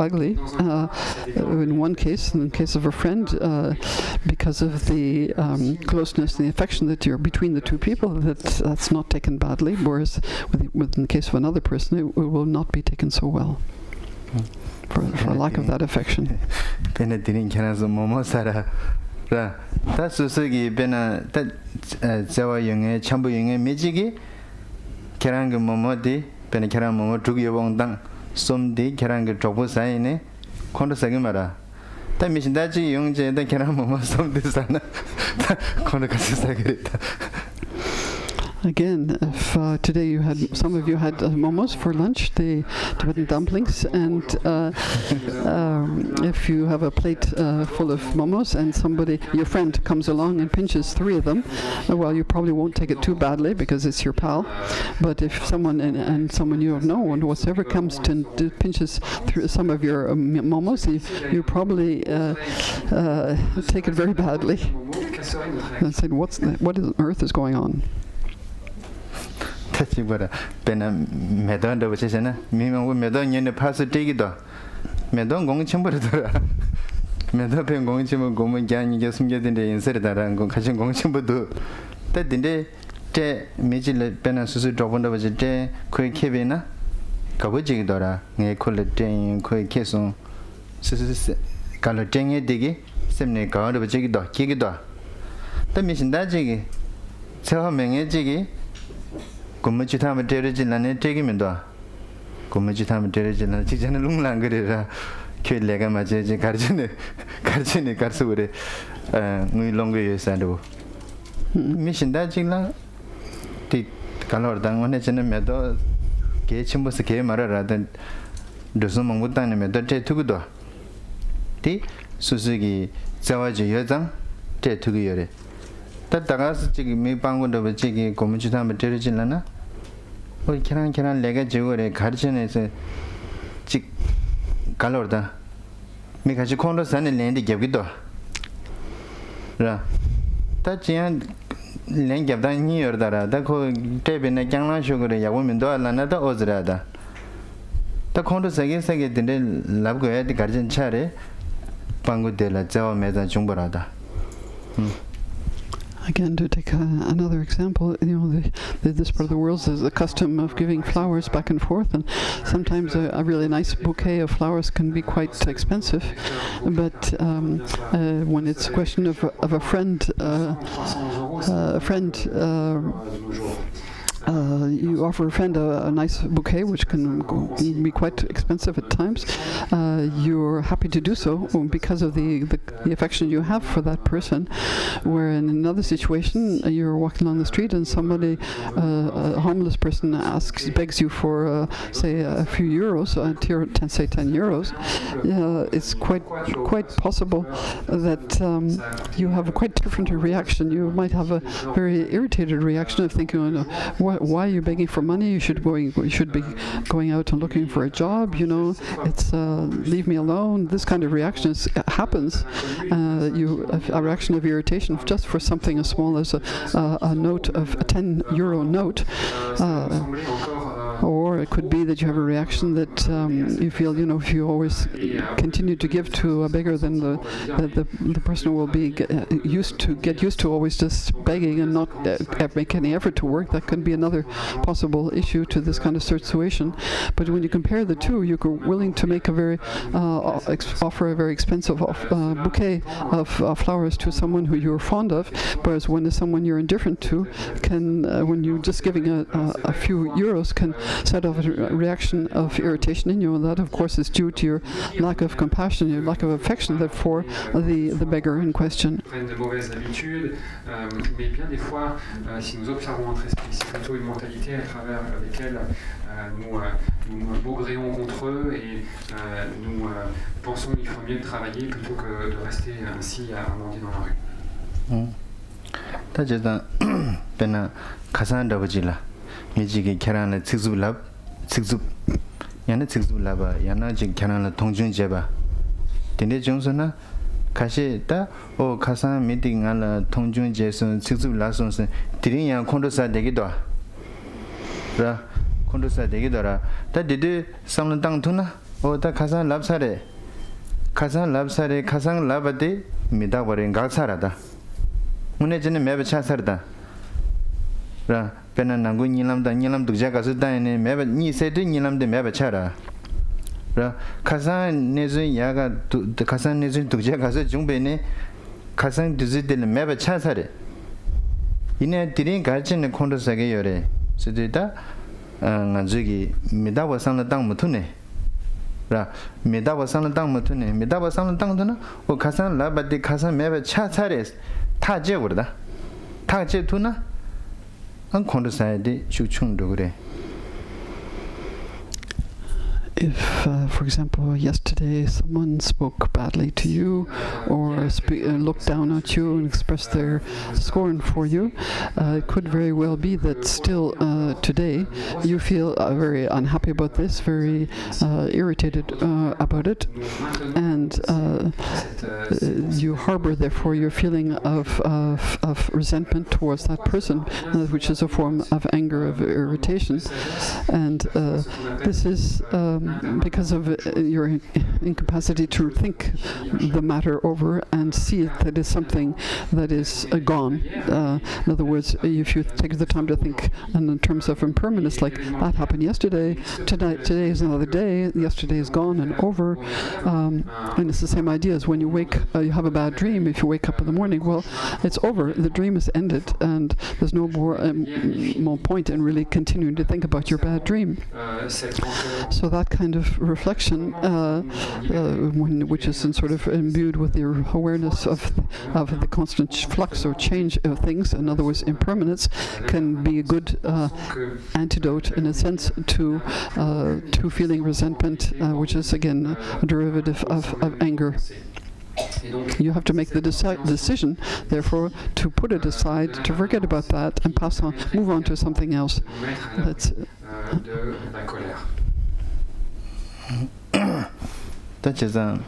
ugly. In one case, in the case of a friend, because of the closeness and the affection that you're between the two people, that's not taken badly. Whereas in the case of another person, it will not be taken so well for lack of that affection. 베네디닌 캐나서 모모사라 라 다수석이 베나 다 자와 영의 참부 영의 매직이 kerang momo di pen kerang momo tugi wong dang som di kerang jobo sai ne kondo sagi mara ta mishinda ji yung je da kerang momo som di sana kondo kasi sagi ta. Again, if today some of you had momos for lunch, the Tibetan dumplings, and if you have a plate full of momos and your friend comes along and pinches 3 of them, well, you probably won't take it too badly because it's your pal. But if someone and someone you don't know and whatever comes to pinches through some of your momos, you probably take it very badly and say, what on earth is going on? 타치보라 베나 메던도 버치잖아 미명 메던 년에 파스 되기도 메던 공침버더라 메던 pen 공침은 고문 갸니게 숨겨진데 인설다라는 거 가진 공침부도 때인데 때 미질 베나 수수 접은다 버지 때 거의 캐베나 가버지기더라 네 콜레팅 거의 계속 스스스 갈로땡에 되게 셈네 가도 버지기도 기기도 때 미신다지기 처음에 지기 고무치타면 때려질라네 되기면도 고무치타면 때려질라네 직전에 룽랑 그래라 쾌레가 맞지 가르치네 가르쳐 그래 응 롱게 예산도 미신다 지라 티 칼로르당 원에 전에 메도 게 침버스 게 말아라던 도스몽 못다네 메도 때 투고도 티 수수기 자와지 여장 때 투고여래 따다가서 지금 미방군도 지금 고무치타면 때려질라나 어 계란 내가 저거래 가르쳐내서 직 갈로르다 미 같이 콘도 산에 랜드 겹기도 라 따지한 랜 겹다니 여다라 다코 테베나 장난 쇼그래 야고면도 알라나다 오즈라다 다 콘도 세게 된데 랍고야 디 가르친 차례 방구들라 자와 매단 중보라다 Again, to take another example, this part of the world is the custom of giving flowers back and forth, and sometimes a really nice bouquet of flowers can be quite expensive. But when it's a question of a friend, you offer a friend a nice bouquet, which can be quite expensive at times. You're happy to do so because of the affection you have for that person. Where in another situation, you're walking along the street and somebody, a homeless person, begs you for, say, a few euros, say 10 euros. It's quite possible that you have a quite different reaction. You might have a very irritated reaction of thinking, why are you begging for money? You should be going out and looking for a job. It's leave me alone. This kind of reaction happens. A reaction of irritation just for something as small as a note of a 10 euro note. Or it could be that you have a reaction that you feel, if you always continue to give to a beggar, then the person will get used to always just begging and not make any effort to work. That can be another possible issue to this kind of situation. But when you compare the two, you're willing to make offer a very expensive bouquet of flowers to someone who you're fond of, whereas when someone you're indifferent to when you're just giving a few euros can set off a reaction of irritation in you, and that of course is due to your lack of compassion, your lack of affection for the beggar in question. De mauvaises habitudes, mais bien des fois, si nous observons notre esprit, c'est plutôt une mentalité à travers laquelle nous maugréons contre eux et nous pensons qu'il faut mieux travailler plutôt que de rester ainsi à mendier dans la rue. 다제다 베나 가산다 버질라 미지게 계란을 직습랍 야나 직습랍아 야나 지 계란을 통중제바 근데 정선아 가시다 오 가산 미팅알 통중제선 직습라선선 드링야 콘도사 되기도 라 콘도사 되기더라 다 디디 상는 땅투나 오다 가산 랍사레 가산 랍바데 미다버린 가사라다 문에지는 매번 차서다 라 베나 난고 닐람 독자 가서 다네 매번 니 세드 닐람데 매번 차라 라 가산 내준 야가 가산 내준 독자 가서 중배네 가산 드즈들 매번 차서래 이네 드린 가진의 콘도사게 요래 스디다 ngazugi midawa sang dang mutune ra midawa sang dang mutune midawa sang dang dana o khasan la badi khasan mebe cha chares ta je gorda ta je tuna an khondu sai de shukchung do gore. If, for example, yesterday someone spoke badly to you or looked down at you and expressed their scorn for you, it could very well be that still today you feel very unhappy about this, very irritated about it, and you harbor therefore your feeling of resentment towards that person, which is a form of anger, of irritation, and this is because of your incapacity to think the matter over and see it that is something that is gone. In other words, if you take the time to think in terms of impermanence, like that happened yesterday, today is another day, yesterday is gone and over, and it's the same idea as when you wake, you have a bad dream. If you wake up in the morning, well, it's over, the dream is ended, and there's no more point in really continuing to think about your bad dream. So that kind of reflection, which is sort of imbued with your awareness of the constant flux or change of things, in other words, impermanence, can be a good antidote, in a sense, to feeling resentment, which is again a derivative of anger. You have to make the decision, therefore, to put it aside, to forget about that, and move on to something else. That's 다치자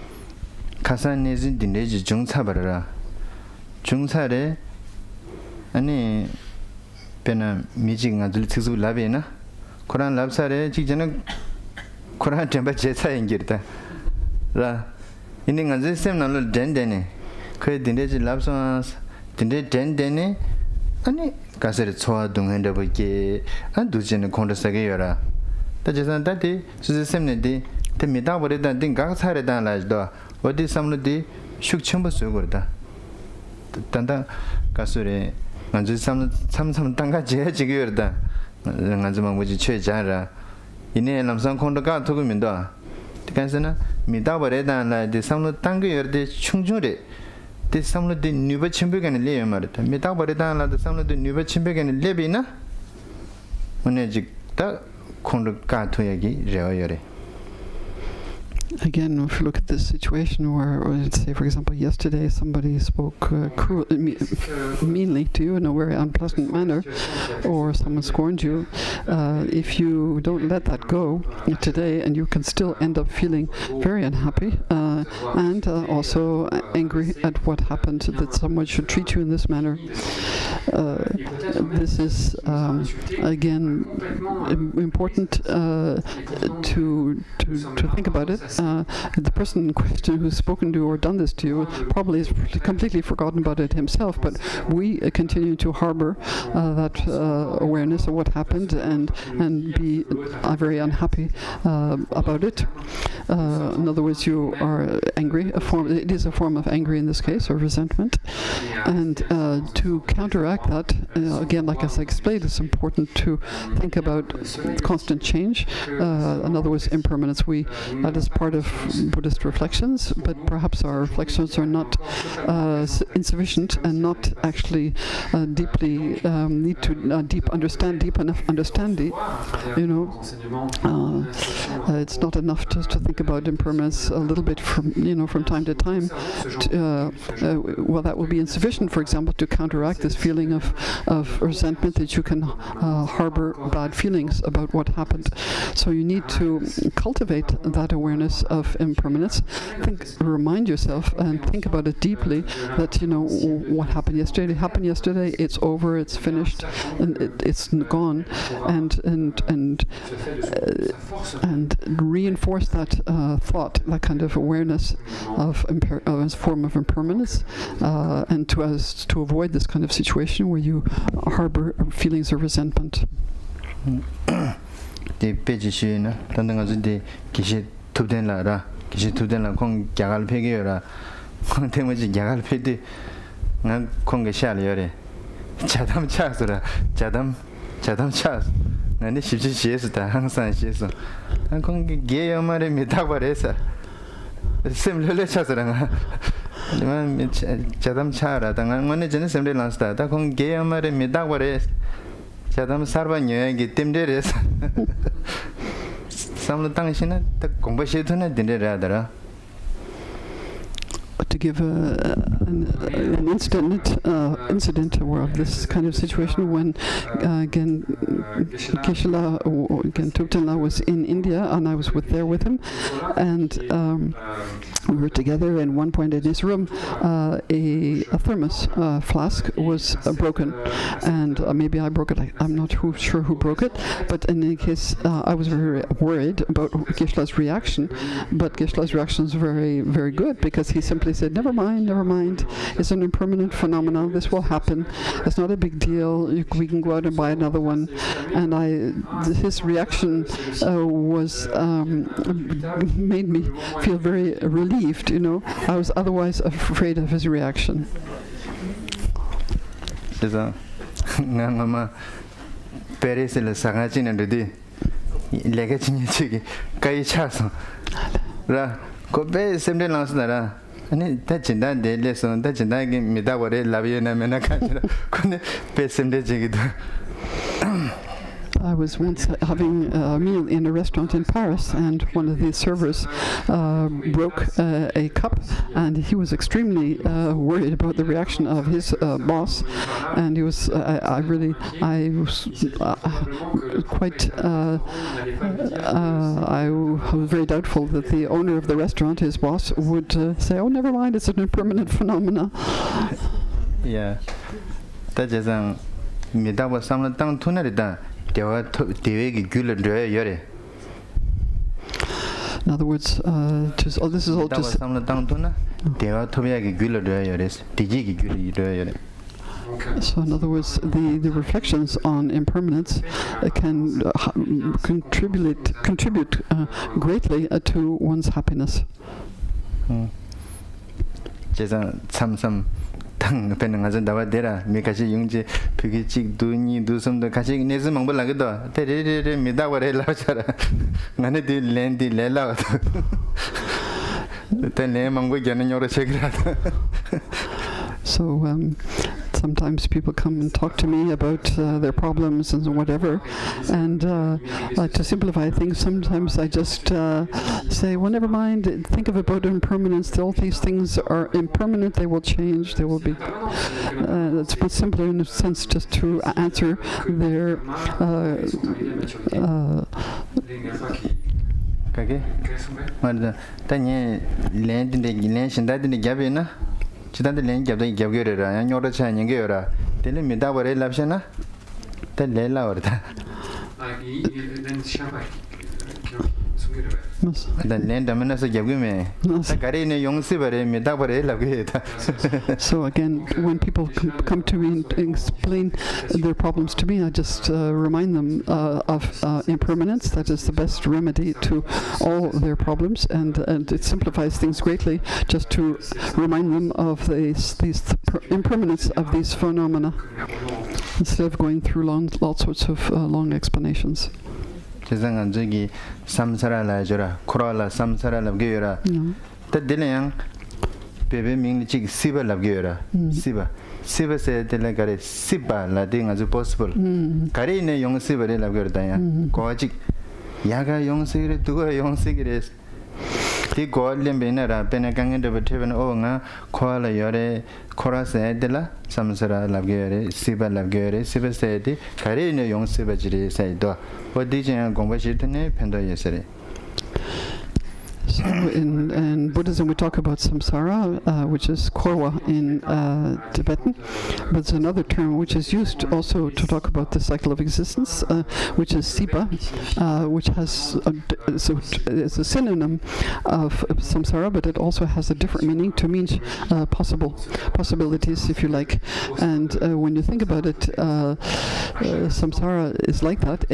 가산내진 dindeji 중차바라 중차래 아니 베나 미지가 들 특수 라베나 코란 랍사래 직전에 코란 템바 제사인기르다 라 이닝 안제 셈나로 덴데네 그 dindeji 랍사 din데 덴데네 아니 가서를 초아동한다 보게 안 두지는 콘더사게 여라 다제산 다디 수제셈네디 때미다버리다 딩가 사례다 라지도 어디 삼르디 슉첨부 쓰고다 단단 가수레 먼저 삼삼 땅가 제지기여다 간즈만 뭐지 최자라 이내 남산 콘도가 두고면도 간스나 미다버리다 라디 삼르 땅가 여데 충중레 데 삼르디 뉴버 첨부가는 레 말이다 미다버리다 라디 삼르디 뉴버 첨부가는 레비나 오네직다 Again, if you look at this situation where, let's say, for example, yesterday somebody spoke meanly to you in a very unpleasant manner, or someone scorned you, if you don't let that go today, and you can still end up feeling very unhappy and also angry at what happened, that someone should treat you in this manner. This is, again, important to think about it. The person in question who's spoken to or done this to you probably has completely forgotten about it himself, but we continue to harbor that awareness of what happened and be very unhappy about it. In other words, you are angry. It is a form of anger in this case, or resentment. And to counteract that, again, like as I explained, it's important to think about constant change. In other words, impermanence. That is part of Buddhist reflections, but perhaps our reflections are not insufficient and not actually deeply need to deep enough understanding. It's not enough just to think about impermanence a little bit from time to time. Well, that will be insufficient, for example, to counteract this feeling of resentment, that you can harbor bad feelings about what happened. So you need to cultivate that awareness of impermanence. Remind yourself and think about it deeply, that what happened yesterday, it's over, it's finished, and it's gone, and reinforce that thought, that kind of awareness of a form of impermanence, and to avoid this kind of situation where you harbor feelings of resentment. The pages in the Geshe Losang Kong Jagal Pegura, Kong Temuji Jagal Pedi, Kong Shaliore, Chadam Chasura, Chadam Chas, 나는 쉽지 시에서다 항상 시에서 한 공기 게요 말에 미다버려서 샘rel레 차서랑 아니면 자담 차라 당한 원에 전에 샘rel레 란스다 공 게요 말에 미다버려 자담 살바녀에게 땜데레서 삼로 당신은 딱 공부시도는 된대라더라. To give an incident of this kind of situation when again Geshe Losang was in India and I was there with him, and we were together. And one point in his room, a thermos flask was broken, and maybe I broke it. I'm not sure who broke it, but in any case, I was very worried about Geshe Losang's reaction. But Geshe Losang's reaction was very, very good, because he simply said, never mind, it's an impermanent phenomenon, this will happen, it's not a big deal, we can go out and buy another one. And his reaction was made me feel very relieved, I was otherwise afraid of his reaction. 그래서 아마 페리스를 상하지는데 내가 진짜게 가이 차서 라 고베 샘데 나서라 아니 다 진단데 레슨 다 진단게 미다버레 라비에나메나 카니라 근데 베 샘데 지기도 I was once having a meal in a restaurant in Paris, and one of the servers broke a cup, and he was extremely worried about the reaction of his boss, and he was I was quite I was very doubtful that the owner of the restaurant, his boss, would say, oh, never mind, it's an impermanent phenomena. Yeah, that is 미다버 삼는 땅 투나리다 대화 대외기 귤을 줘야 열에. In other words, this is all 미다버 삼는 땅 투나 대화 토비하기 귤을 줘야 열에. 디지기 귤이 줘야 열에. So, in other words, the reflections on impermanence can contribute greatly to one's happiness. 제가 참삼 당 배는 가서 나와대라 미가지 용지 비기직 두니 두섬도 같이 내서 먹을라기도 데레레레 미다버레 라자라 나네 디 랜디 렐라 때내 먹고 겨는 요로 책이라. So sometimes people come and talk to me about their problems and whatever, and to simplify things, sometimes I just say, well, never mind, think of about impermanence. All these things are impermanent, they will change, they will be... it's much simpler in a sense just to answer their... 그게 맞다. 단에 랜딩데 신다든데 갭이나 지단데 랜 갭도 갭겨라. 양요로 차는 게요라. 되는 미다버레 랍시나? 때 렐라워다. So again, when people come to me and explain their problems to me, I just remind them of impermanence. That is the best remedy to all their problems, and it simplifies things greatly just to remind them of these impermanence of these phenomena, instead of going through all sorts of long explanations. 세상은 저기 삼사라라 줘라 코라라 삼사라라 겨라 때들냥 베베 민직 시바라 겨라 시바세 때라가레 시바라 딩 아주 possible 가리네 용시바레 라겨다야 고직 야가 용시레 두가 용시기레 디 고알렘 베나라 베나강엔데 베테벤 오가 코알라 열에 코라세 데라 삼사라 라겨레 시바 라겨레 시바세디 가리네 용시바지리 사이도 어디지야 공부시드네 펜도예스레. So in Buddhism we talk about samsara, which is korwa in Tibetan, but there's another term which is used also to talk about the cycle of existence, which is siba, which has it's a synonym of samsara, but it also has a different meaning to mean possibilities, if you like. And when you think about it, samsara is like that.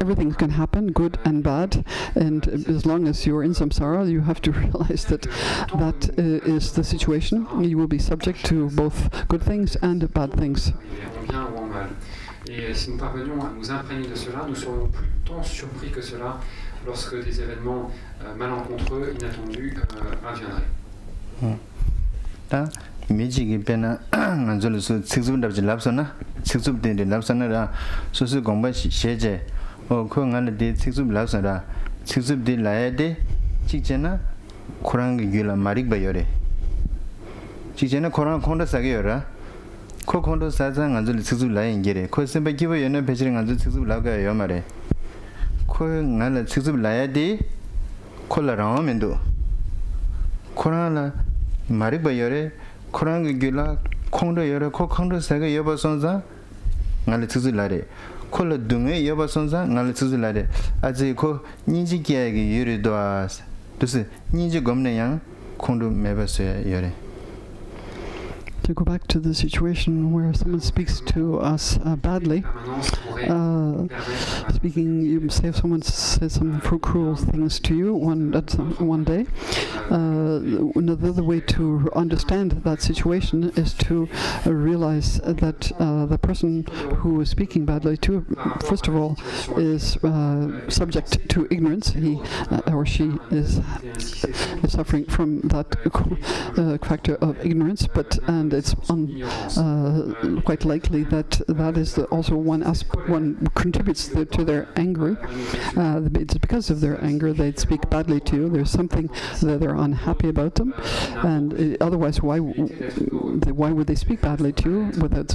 Everything can happen, good and bad, and as long as you're in samsara, you have to realize that is the situation. You will be subject to both good things and bad things. Et si nous parvenions à nous imprégner de cela, nous serions plus tant surpris que cela lorsque des événements malencontreux, inattendus, adviendraient. Mejigi pena nganzolo su tsikzub dabji lapsona tsikzub de lapsona ra susu gongba sheje o ko ngala de tsikzub lapsona tsikzub de laye de chikjena kurang gyula marik ba yore chikjena kurang khonda sage yora ko khondo saza nganzolo tsikzub laye ngere ko semba kibo yona pechire nganzolo tsikzub laga yo mare ko ngala tsikzub laye de kola ramendo kurang la marik ba yore Kurang gila kongdo yore ko kongdo saga yoba sonza ngale tuzulare ko la dunge yoba sonza ngale tuzulare aje ko ninji kiage yore doas dus ninji gomne yang kongdo meba so yore. To go back to the situation where someone speaks to us badly, you say if someone says some cruel things to you one day, another way to understand that situation is to realize that the person who is speaking badly to, first of all, is subject to ignorance. He or she is suffering from that factor of ignorance, and it's quite likely that is also one contributes to their anger. It's because of their anger they speak badly to you. There's something that they're unhappy about them, and otherwise why would they speak badly to you? Without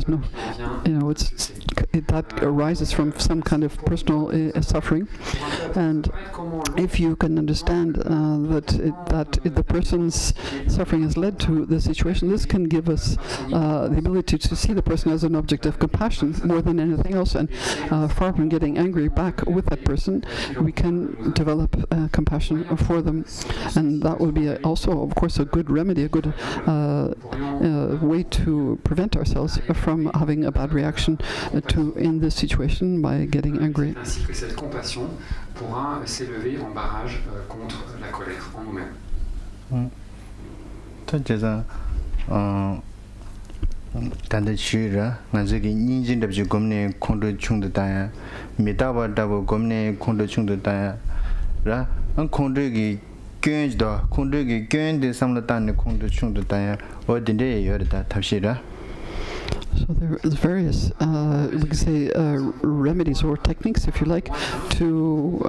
that arises from some kind of personal suffering, and if you can understand that the person's suffering has led to the situation, this can give us the ability to see the person as an object of compassion more than anything else, and far from getting angry back with that person, we can develop compassion for them, and that will be also, of course, a good remedy, a good way to prevent ourselves from having a bad reaction in this situation by getting angry. Ainsi que cette compassion pourra s'élever en barrage contre la colère en nous-mêmes. Tanda chira nganzegi ninjin dabji gomne kondo chungda taya medawa dabo gomne kondo chungda taya ra an kondo gi gyönj da kondo gi gyön de samla tane kondo chungda taya o dinde yorda tabshira. So there are various, we could say, remedies or techniques, if you like, to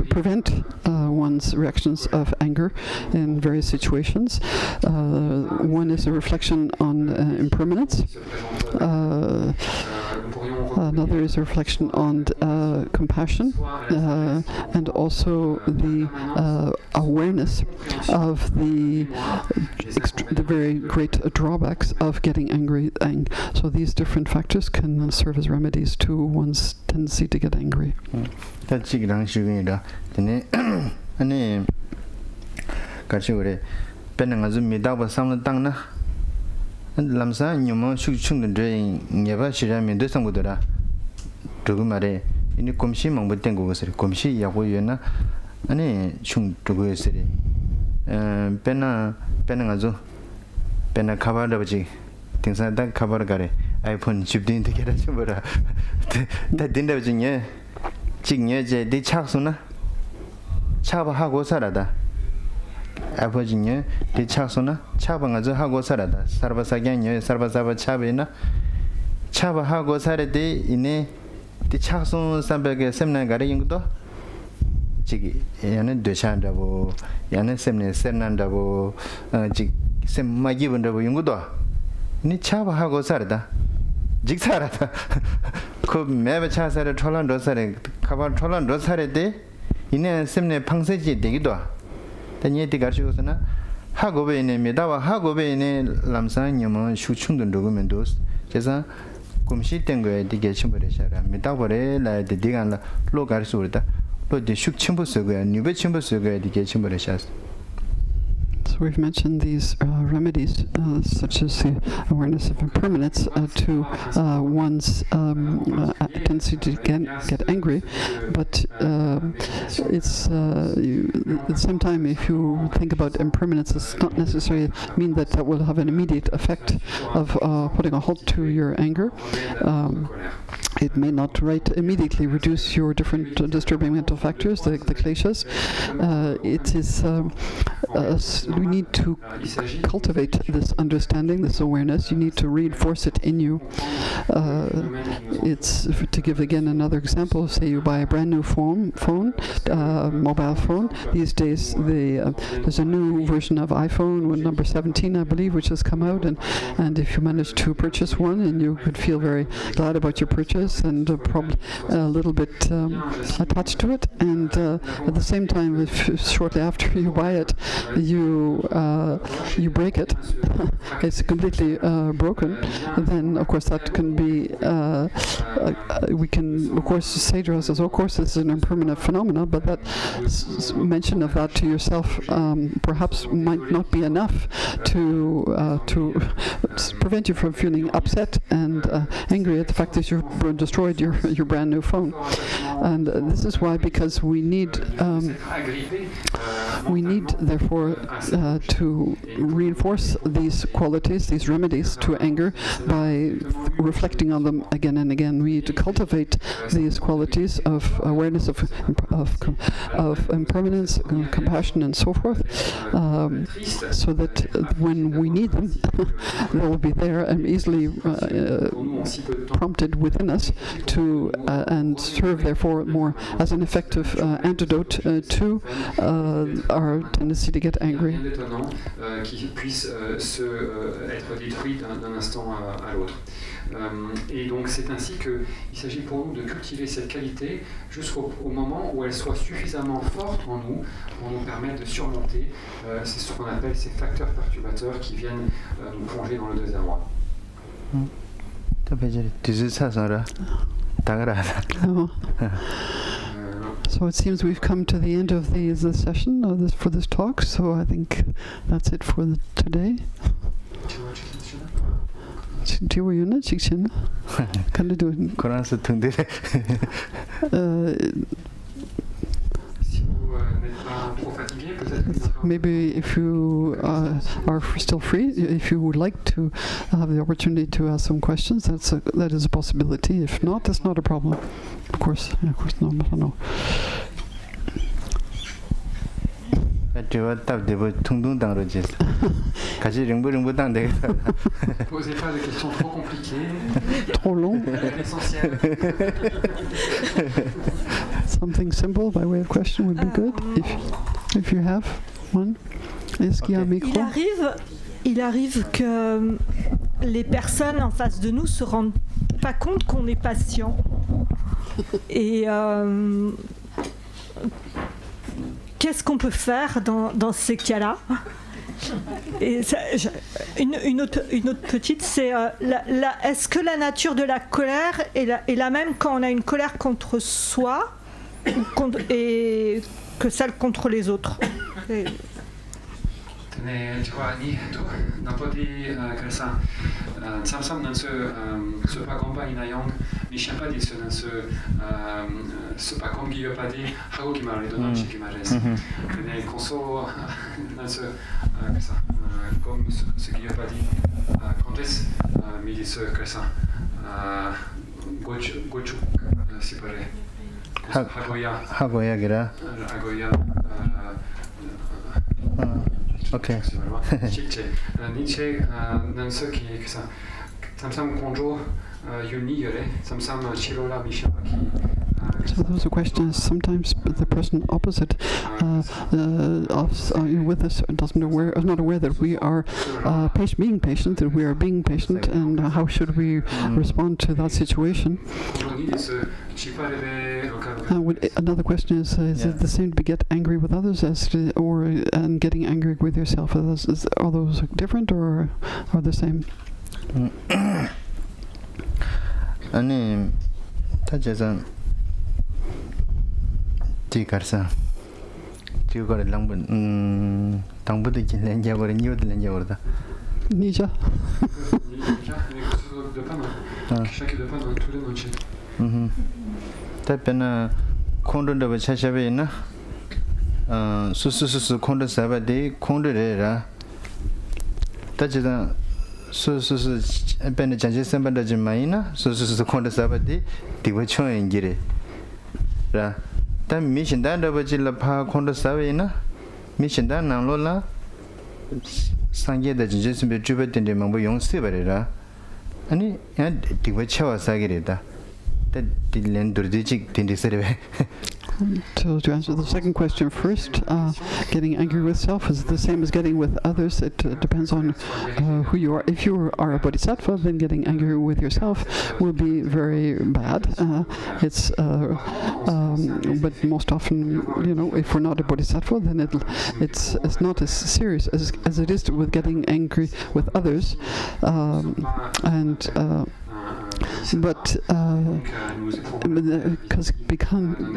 prevent one's reactions of anger in various situations. One is a reflection on impermanence. Another is a reflection on compassion, and also the awareness of the very great drawbacks of getting angry. So these different factors can serve as remedies to one's tendency to get angry. Lamsa nyuma shukchung de nyeba shirami de sangudara dugumare ini komshi mangbuten go sere komshi yago yena ane chung dugo sere pena ngazo pena khabar da baji tingsa da khabar gare iphone chipdin de kera chubara da dinda baji nye chingye je de chaksuna chaba hago sarada 아버지님 대차소나 차방아저 하고 살아다 살바사견요 살바사바 차베나 차바하고 살아대 이네 대차소 삼백에 셈난 가래 인도 지기 야는 되찬다고 야는 셈네 셈난다고 지 셈마기 본다고 인도도 니 차바하고 살아다 직살아다 그 매번 차사를 털란도 살에 가발 털란도 살아대 이네 셈네 방세지 되기도 다니에티 가르치고서나 하고베네 메다와 하고베네 람산녀모 슈충든 도구멘도스 제가 곰시된 거에 되게 침버려셔라 메다버레 라데 디간라 로 가르치고다 로데 슈침버서고야 뉴베 침버서고야 되게 침버려셔스. So we've mentioned these remedies, such as the awareness of impermanence, to one's tendency to get angry. But it's sometimes if you think about impermanence, it's not necessarily mean that will have an immediate effect of putting a halt to your anger. It may not immediately reduce your different disturbing mental factors, the kleshas. It is we need to cultivate this understanding, this awareness. You need to reinforce it in you. It's to give again another example. Say you buy a brand new phone, mobile phone. These days, there's a new version of iPhone, with number 17, I believe, which has come out. And if you manage to purchase one, and you could feel very glad about your purchase, and probably a little bit attached to it, and at the same time, if shortly after you buy it, you break it, it's completely broken, then of course that can be we can of course say to ourselves, of course this is an impermanent phenomenon, but that mention of that to yourself perhaps might not be enough to prevent you from feeling upset and angry at the fact that you've destroyed your brand new phone. And this is why, because we need therefore to reinforce these qualities, these remedies to anger, by reflecting on them again and again. We need to cultivate these qualities of awareness of impermanence, compassion, and so forth, so that when we need them, they will be there and easily prompted within us to and serve therefore more as an effective antidote to our tendency to get angry. Qui puisse être détruit d'un instant à l'autre. Et donc c'est ainsi qu'il s'agit pour nous de cultiver cette qualité jusqu'au moment où elle soit suffisamment forte en nous pour nous permettre de surmonter c'est ce qu'on appelle ces facteurs perturbateurs qui viennent nous plonger dans le désarroi. So it seems we've come to the end of the session for this talk, so I think that's it for today. 지워요나 직전 kan du do Koran서 등대 Maybe if you are still free, if you would like to have the opportunity to ask some questions, that is a possibility. If not, that's not a problem. Of course, no. Posez pas de questions trop compliquées. Trop long. Essentiel. Something simple by way of question would be good. If you have one. Est-ce qu'il y a un micro? Il arrive que les personnes en face de nous se rendent pas compte qu'on est patient. Et qu'est-ce qu'on peut faire dans ces cas-là? Et ça, une autre petite, c'est est-ce que la nature de la colère est la même quand on a une colère contre soi et que celle contre les autres? Ne Giovanni, tu napodi kresa sam nan se pa kompa inayong mi shapa di se nan se pa kom gi yopadi hago ki mare donan chi ki mares ne konso nan se kresa kom se gi yopadi kontes mi di se kresa gochu si pare 하고야 기라 hagoya Okay. Niche nan ce qui est ça. Samsam konjo yuni yore samsam chirola mishapaki. So there was a question: sometimes the person opposite with us is not aware that we are being patient, that we are being patient, and how should we respond to that situation? Another question is it the same to get angry with others and getting angry with yourself? Are those different or are the same? 아니 타제산 지가르사 지고를 랑분 당부도 진lenja고를 니오들lenja고다 니자 chaque de pas dans tous les noches. 답변은 콘도도 차샤베나 수수수수 콘도 사바데 콘도래라 타제산 소소소 벤에 장제 선반다지 마이나 소소소 콘다 사바디 디고 초인기레 라 단 미신다 더버질라 파 콘다 사베나 미신다 나로라 상계다 진제 선배 주베된데 뭐 용세버라 아니 야 디고 쳐와 사기레다 다 딜렌 durdi직 딘디세레 So to answer the second question first, getting angry with self is the same as getting with others. It depends on who you are. If you are a bodhisattva, then getting angry with yourself will be very bad. But most often, if we're not a bodhisattva, then it's not as serious as it is with getting angry with others. But because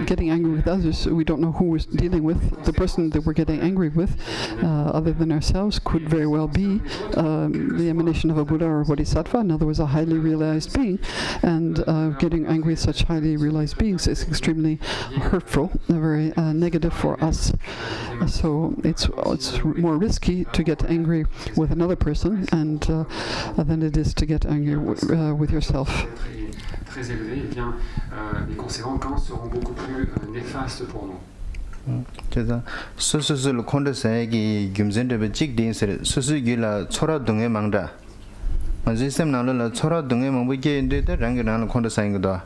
getting angry with others, we don't know who we're dealing with. The person that we're getting angry with, other than ourselves, could very well be the emanation of a Buddha or a Bodhisattva, in other words, a highly realized being. And getting angry with such highly realized beings is extremely hurtful, very negative for us. So it's more risky to get angry with another person and than it is to get angry with yourself. Très élevé, eh bien, les conséquences seront beaucoup plus néfastes pour nous. 제가 수수술 콘도사에게 김전대be 직딩서 수수기라 초라동에 망다. 아지쌤 나는 초라동에 망부게 인데다 랑게나는 콘도사인 거다.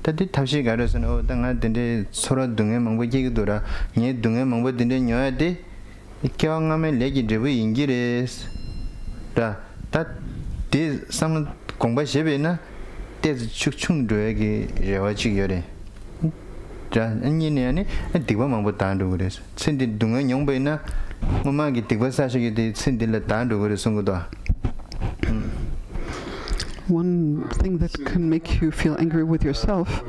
다디 탑시 가려서는 당한데 초라동에 망부게 돌아. 니 동에 망부든데 녀야데 경험에 레기드부 인기레스. 다디 삼 공부 시베나 때즈 축충도에게 여와지겨래. 자, 아니네. 디바 망부 단도 그래서. 신디 동안 용배나 뭐마기 디바 사시게 돼 신디를 단도 그래서 거다. One thing that can make you feel angry with yourself,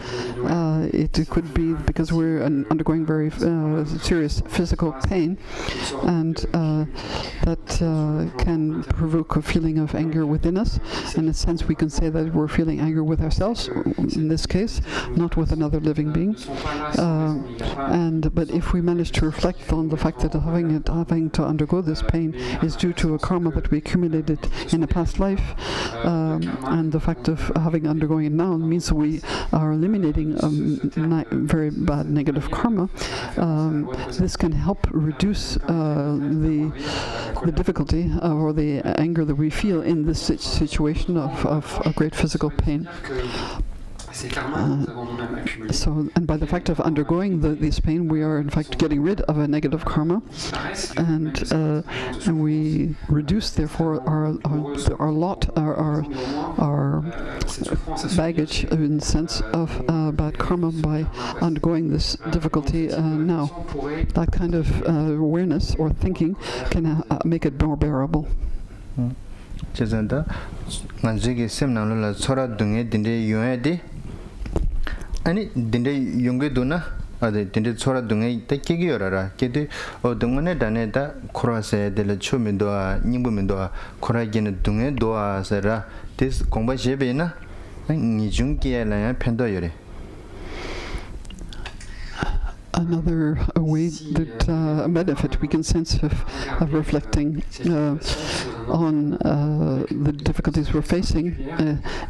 it could be because we're undergoing very serious physical pain, and that can provoke a feeling of anger within us. In a sense, we can say that we're feeling anger with ourselves, in this case, not with another living being. But if we manage to reflect on the fact that having to undergo this pain is due to a karma that we accumulated in a past life, and the fact of undergoing it now means we are eliminating very bad negative karma. This can help reduce the difficulty or the anger that we feel in this situation of a great physical pain. And by the fact of undergoing this pain, we are in fact getting rid of a negative karma, and we reduce therefore our baggage in the sense of bad karma by undergoing this difficulty now. That kind of awareness or thinking can make it more bearable. 죄송합니다. 만지게 셈나는 소라 등에 딘데 요에디 아니 딘데 용게도나 아데 딘데 소라 등에 때끼기 열어라. 걔도 등원에 다네다 코라세 될 초면도아 닝부면도아 코라기는 등에 도아서라 this 공부 제베나 니중기에라야 편도열에. Another way that a benefit we can sense of reflecting on the difficulties we're facing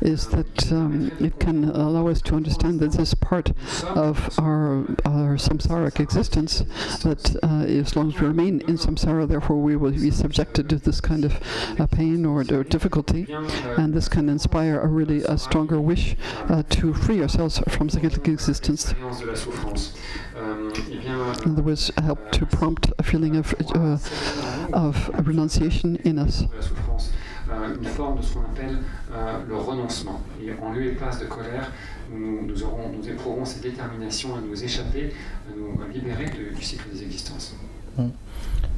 is that it can allow us to understand that this is part of our samsaric existence, that as long as we remain in samsara, therefore we will be subjected to this kind of pain or difficulty, and this can inspire a stronger wish to free ourselves from cyclic existence. In other words, help to prompt a feeling of renunciation in us. Une forme de ce qu'on appelle le renoncement. Et en lieu et place de colère, nous éprouverons cette détermination à nous échapper, à nous libérer du cycle des existences.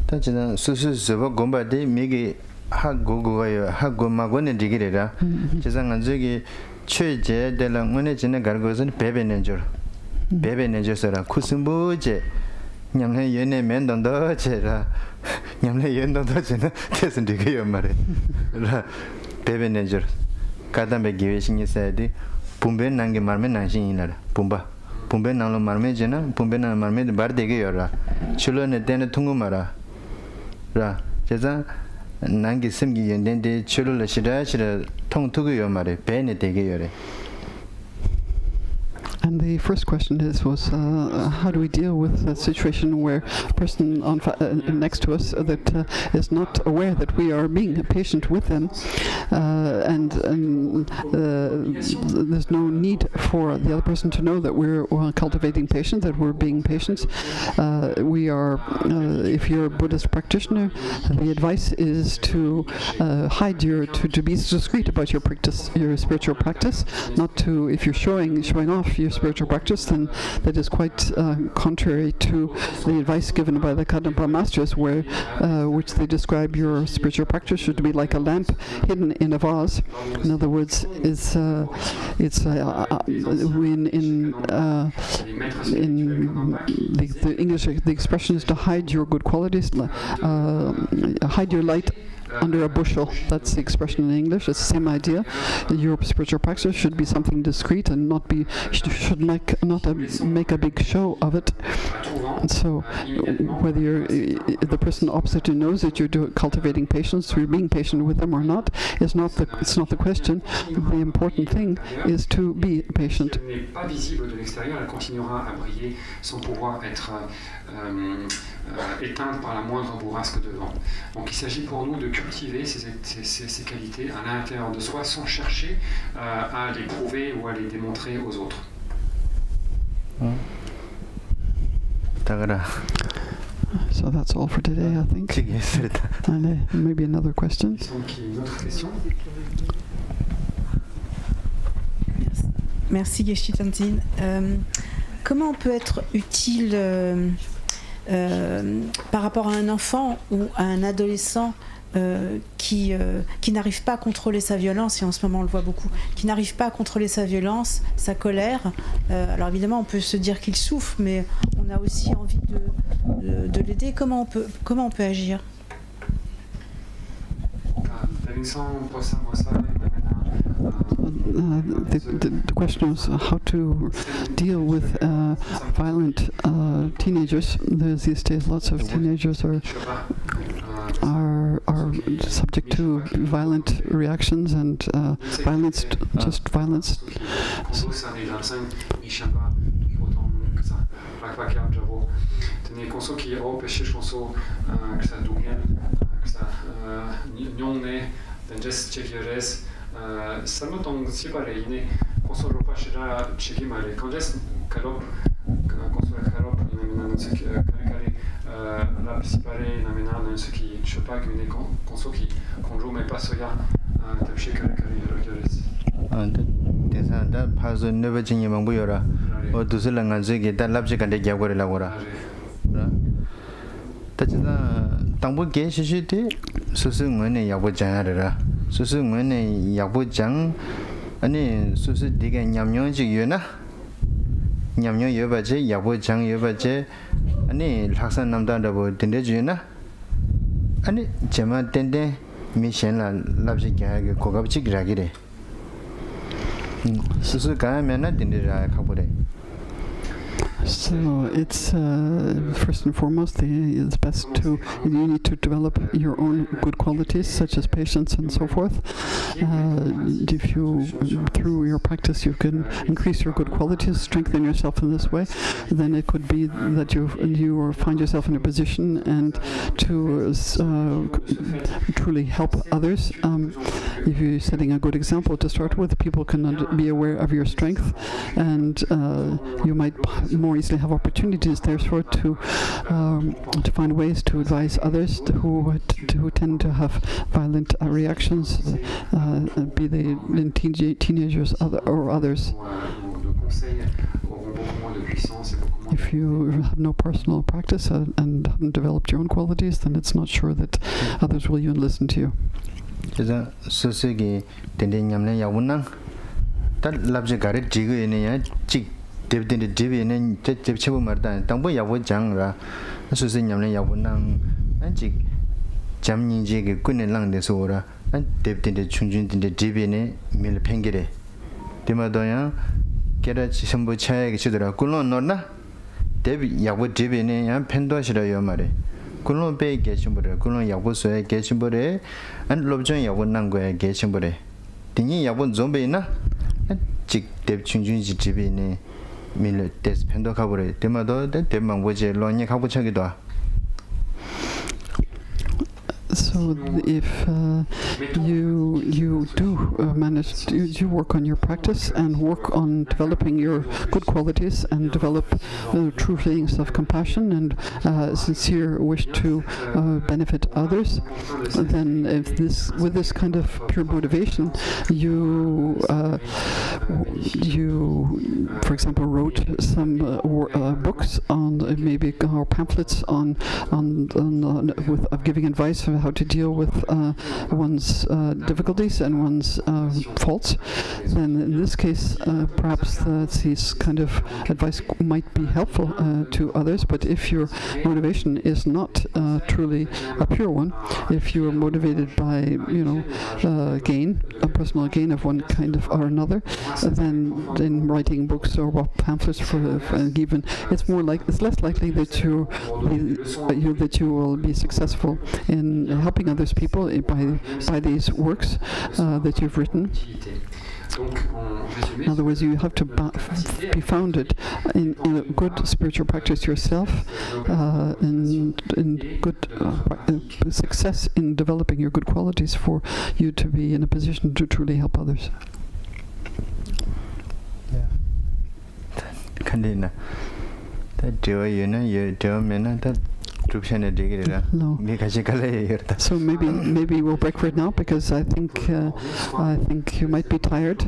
다지나 수수스버 공부데 미게 하고고요 하고 마고는 디기래라. 제상한 저기 최제들랑 문에 지는 가르고선 배배는 줄. 배배는 줄서라 쿠스무제 냠내 연내 면동도 제라 냠내 연동도 제는 대선 되게요 말에 라 배배는 줄 가담에 기회신이 있어야지 분변 난게 말면 난신이라 분변 나로 말면 제나 분변 나로 말면 말 되게요라 출로네 때는 통고 말아 라 제자 난기 심기 연된데 줄을 시라 통투고 요 말에 배에 되게 요래. And the first question was how do we deal with a situation where a person next to us that is not aware that we are being patient with them, and there's no need for the other person to know that we're cultivating patience, that we're being patient. We are, if you're a Buddhist practitioner, the advice is to hide to be discreet about your practice, your spiritual practice, not to, if you're showing off your spiritual practice, then that is quite contrary to the advice given by the Ganden masters, where which they describe your spiritual practice should be like a lamp hidden in a vase. In other words, it's in the English, the expression is to hide your good qualities, hide your light under a bushel. That's the expression in English. It's the same idea. Your spiritual practice should be something discreet and not make a big show of it. And so, whether the person opposite you knows that you're cultivating patience, you're being patient with them or not, it's not the question. The important thing is to be patient. Éteinte par la moindre bourrasque de vent. Donc il s'agit pour nous de cultiver ces qualités à l'intérieur de soi sans chercher à les prouver ou à les démontrer aux autres. So that's all for today, I think. Maybe another question. Une autre question. Merci Geshe Tenzin. Comment on peut être utile par rapport à un enfant ou à un adolescent qui n'arrive pas à contrôler sa violence, et en ce moment on le voit beaucoup, qui n'arrive pas à contrôler sa violence, sa colère. Alors évidemment on peut se dire qu'il souffre, mais on a aussi envie de l'aider. Comment on peut agir? The question is how to deal with violent teenagers. There's these days lots of teenagers are subject to violent reactions and violence. Salmotong sipare ine consolo pashira chigimare conges kalop consolo kalop namena ce kale la sipare namena ce qui chopa que ne conso qui conjo mais pas soya tabche kale yores 대사 다 파서 너버진이 망부여라 두슬랑한 저기 다 랍지간데 야고래라고라 다지다 당부게 시시티 수승원에 야보장하라 수승원에 야보장 아니 수수 네가 냠냠지 유나 냠냠 여바제 야보장 여바제 아니 학산 남다라고 된대주나 아니 제마 된대 미션라 랍지게 고갑지기라기래 수수 가면은 된대라 가보래. So it's first and foremost, it's best you need to develop your own good qualities such as patience and so forth. If you, through your practice, you can increase your good qualities, strengthen yourself in this way, then it could be that you find yourself in a position and to truly help others. If you're setting a good example to start with, people can be aware of your strength, and you might more easily have opportunities therefore to find ways to advise others who tend to have violent reactions, be they in teenagers or others. If you have no personal practice and haven't developed your own qualities, then it's not sure that others will even listen to you. 그래서 스스기 된대냠내 야운낭 딸 랍제가르 지그에네야 직 데브딘데 디비에네 제체부 말다 당보 야보장라 스스냠내 야운낭 안직 잠니지게 꾸네랑데서라 안 데브딘데 충준딘데 디비에네 밀 팽게레 데마도야 게라 지선부 차에게 치더라 꿀론 넣나 데비 야보 디비에네 야 펜도시라요 말에 kulon be gechimbre kulon yabu soe gechimbre an lobjon yabu nangwe gechimbre dinyi yabu zombe na 직 대 충준지 집에 네 밀 테스 펜도 가버려 대마도 대망 보제 론이 가고 차기도 So if you do manage, you work on your practice and work on developing your good qualities and develop true feelings of compassion and sincere wish to benefit others, then if with this kind of pure motivation, you for example wrote some books on maybe or pamphlets on of giving advice on how to deal with one's difficulties and one's faults, then in this case perhaps this kind of advice might be helpful to others. But if your motivation is not truly a pure one, if you are motivated by gain, a personal gain of one kind of or another, then in writing books or pamphlets and even it's less likely that you will be successful in helping others people by these works that you've written. In other words, you have to be founded in a good spiritual practice yourself, in good success in developing your good qualities for you to be in a position to truly help others. Yeah. Kandina. That do you do that. No. So maybe we'll break for it now because I think you might be tired.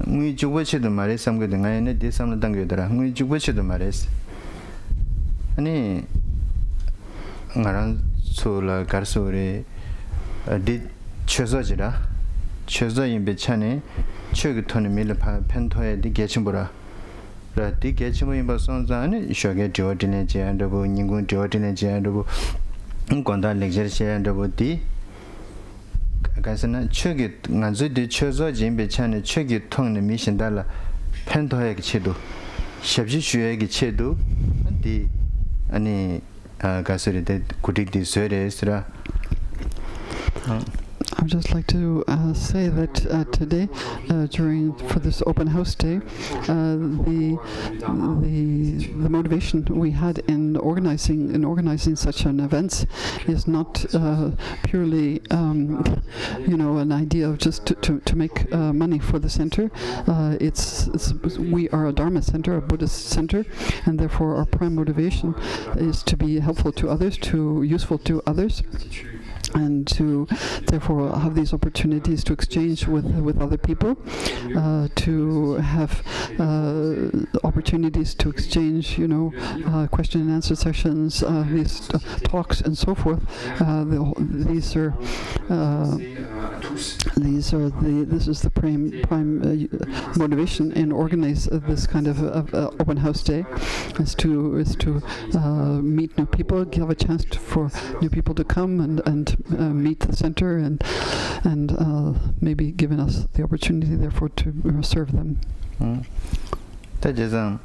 ngui jubochido mare samgo de ngai ne de samna dangyodara ngui jubochido mares ani ngaran sola garsore de chözojira chözoyin chane chög tone mil pa pentoe de gechimbo라 ra de gechimo imba sonza ani shoge jodine je andobo ningun jodine je andobo ngonda lecture je andobo di 가서는 최기 간주디 최저 진배 찬의 최기 통의 미신달라 펜토의 체도 샵지 주의의 체도 디 아니 가서리데 구디디 소레스라 I would just like to say that today, for this open house day, the motivation we had in organizing such an event is not purely, an idea of just to make money for the center. We are a Dharma center, a Buddhist center, and therefore our prime motivation is to be helpful to others, useful to others. And to therefore have these opportunities to exchange with other people, to have opportunities to exchange, question and answer sessions, these talks and so forth. This is the prime motivation in organize this kind of open house day, is to meet new people, give a chance for new people to come and meet the center and maybe giving us the opportunity therefore to serve them. Tajazang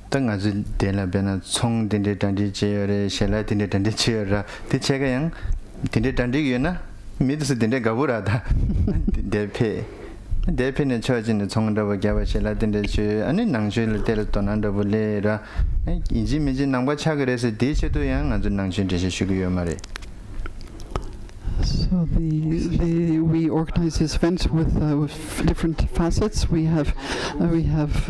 tangazu dela bena chong dinde dandi cheore shela dinde dandi cheora ti chega yang dinde dandi yena midus dinde gaburada 대표는 처진의 총답을 개발실라 된데 아니 낭주를 때렸던 볼래라 이지미지 남과 차그래서 대체도 양 아주 낭준 되시고요 말에 So we organize this event with different facets. We have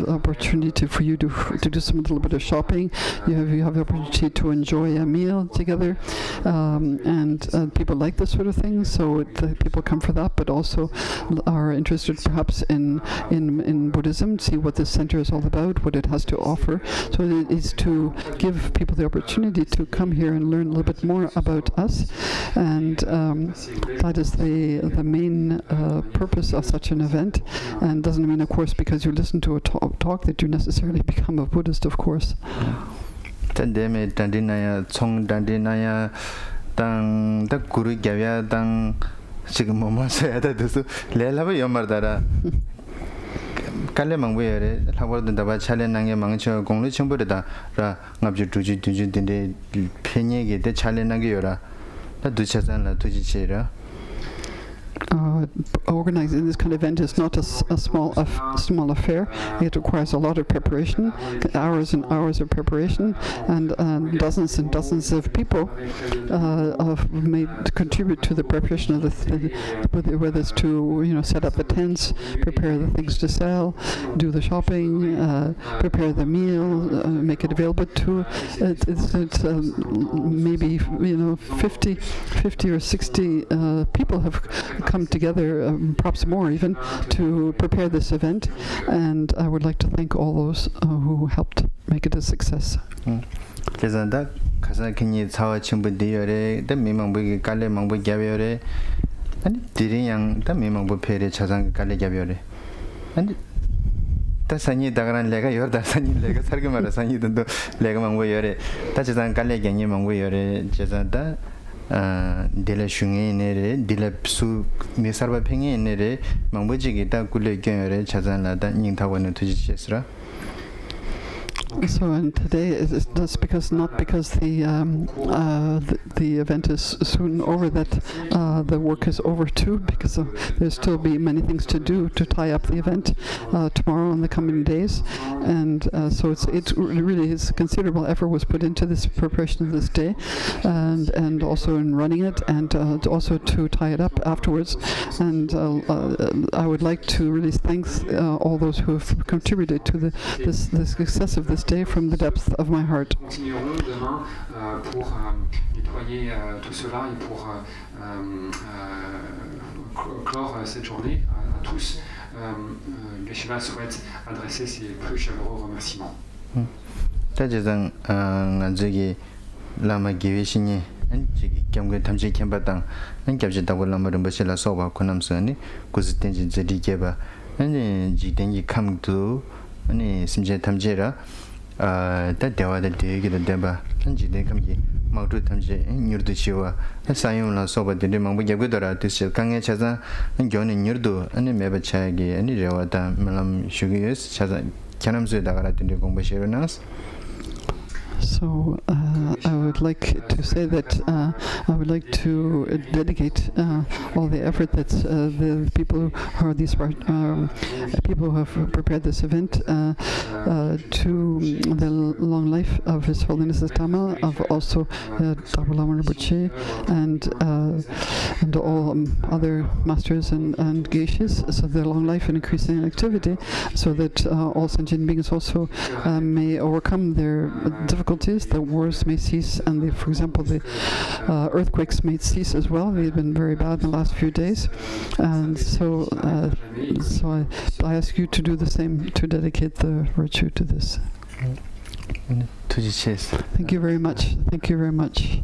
opportunity for you to do some little bit of shopping. You have the opportunity to enjoy a meal together, and people like this sort of thing. So people come for that, but also are interested perhaps in Buddhism, see what this center is all about, what it has to offer. So it is to give people the opportunity to come here and learn a little bit more about us, and that is the main purpose of such an event, and doesn't mean, of course, because you listen to a talk that you necessarily become a Buddhist, of course. Tandeme Dandinaya, Chong Dandinaya, Dang, the Guru Gavia, Dang, Sigmoma said that this Lelava Yomardara. Kalemang weare, Howard the Bachalananga Mancho, Gongli Chumburda, Nabju Tuji Dinde, Penye, the Chalenagura, the Duchess and La Tujichera. Organizing this kind of event is not a small affair. It requires a lot of preparation, hours and hours of preparation, and dozens and dozens of people have contribute to the preparation of whether it's to set up the tents, prepare the things to sell, do the shopping, prepare the meal, make it available to. It's maybe 50 or 60 people have come together, perhaps more even, to prepare this event, and I would like to thank all those who helped make it a success. Sanyi Dagaran Lega Yorda Sanyi Lega Sargamara Sanyi Dundo Lega Mango Yore, Tachizan Kale Ganyi Mango Yore, Jazada. Dela shunge nere, dela psu misarba penge nere, mangboji gita kule gyore chazan la da nyingtawana tuji chesra. So, and today is just not because the event is soon over that the work is over too, because there'll still be many things to do to tie up the event tomorrow and the coming days, and so it really is considerable effort was put into this preparation of this day, and also in running it, and also to tie it up afterwards. And I would like to really thank all those who have contributed to the success of this day from the depth of my heart. Continuerons demain pour nettoyer tout cela et pour clore cette journée à tous. Geshe souhaite adresser ses plus chaleureux remerciements. Tajazang Nazigi Lama Givishini and Kamgo Tamji Kembatang and Kabji Lama Bashila Soba Konamsani, Kuzitinji Zedikeba, and Jidengi come to any Simja Tamjera. That Dewa the Dig the Deba, and Jide Kamji, Mautu Tamje, and Yurdu Shiva, and Sayum Soba the Demon with Yagudara to Silkange Chaza, and John in Yurdu, and the Meba Chagi, and the Rewata, Melam Shugius, Chaza, Kanamzu Dagarat in the Gombashiranas. So I would like to say that I would like to dedicate all the effort that the people who are these people who have prepared this event to the long life of His Holiness the Tama, of also Tabu Lama Rinpoche, and all other masters and geishas, so their long life and increasing activity, so that all sentient beings also may overcome their difficulties. The wars may cease, and for example, the earthquakes may cease as well. They've been very bad in the last few days, and so I ask you to do the same, to dedicate the virtue to this. Thank you very much. Thank you very much.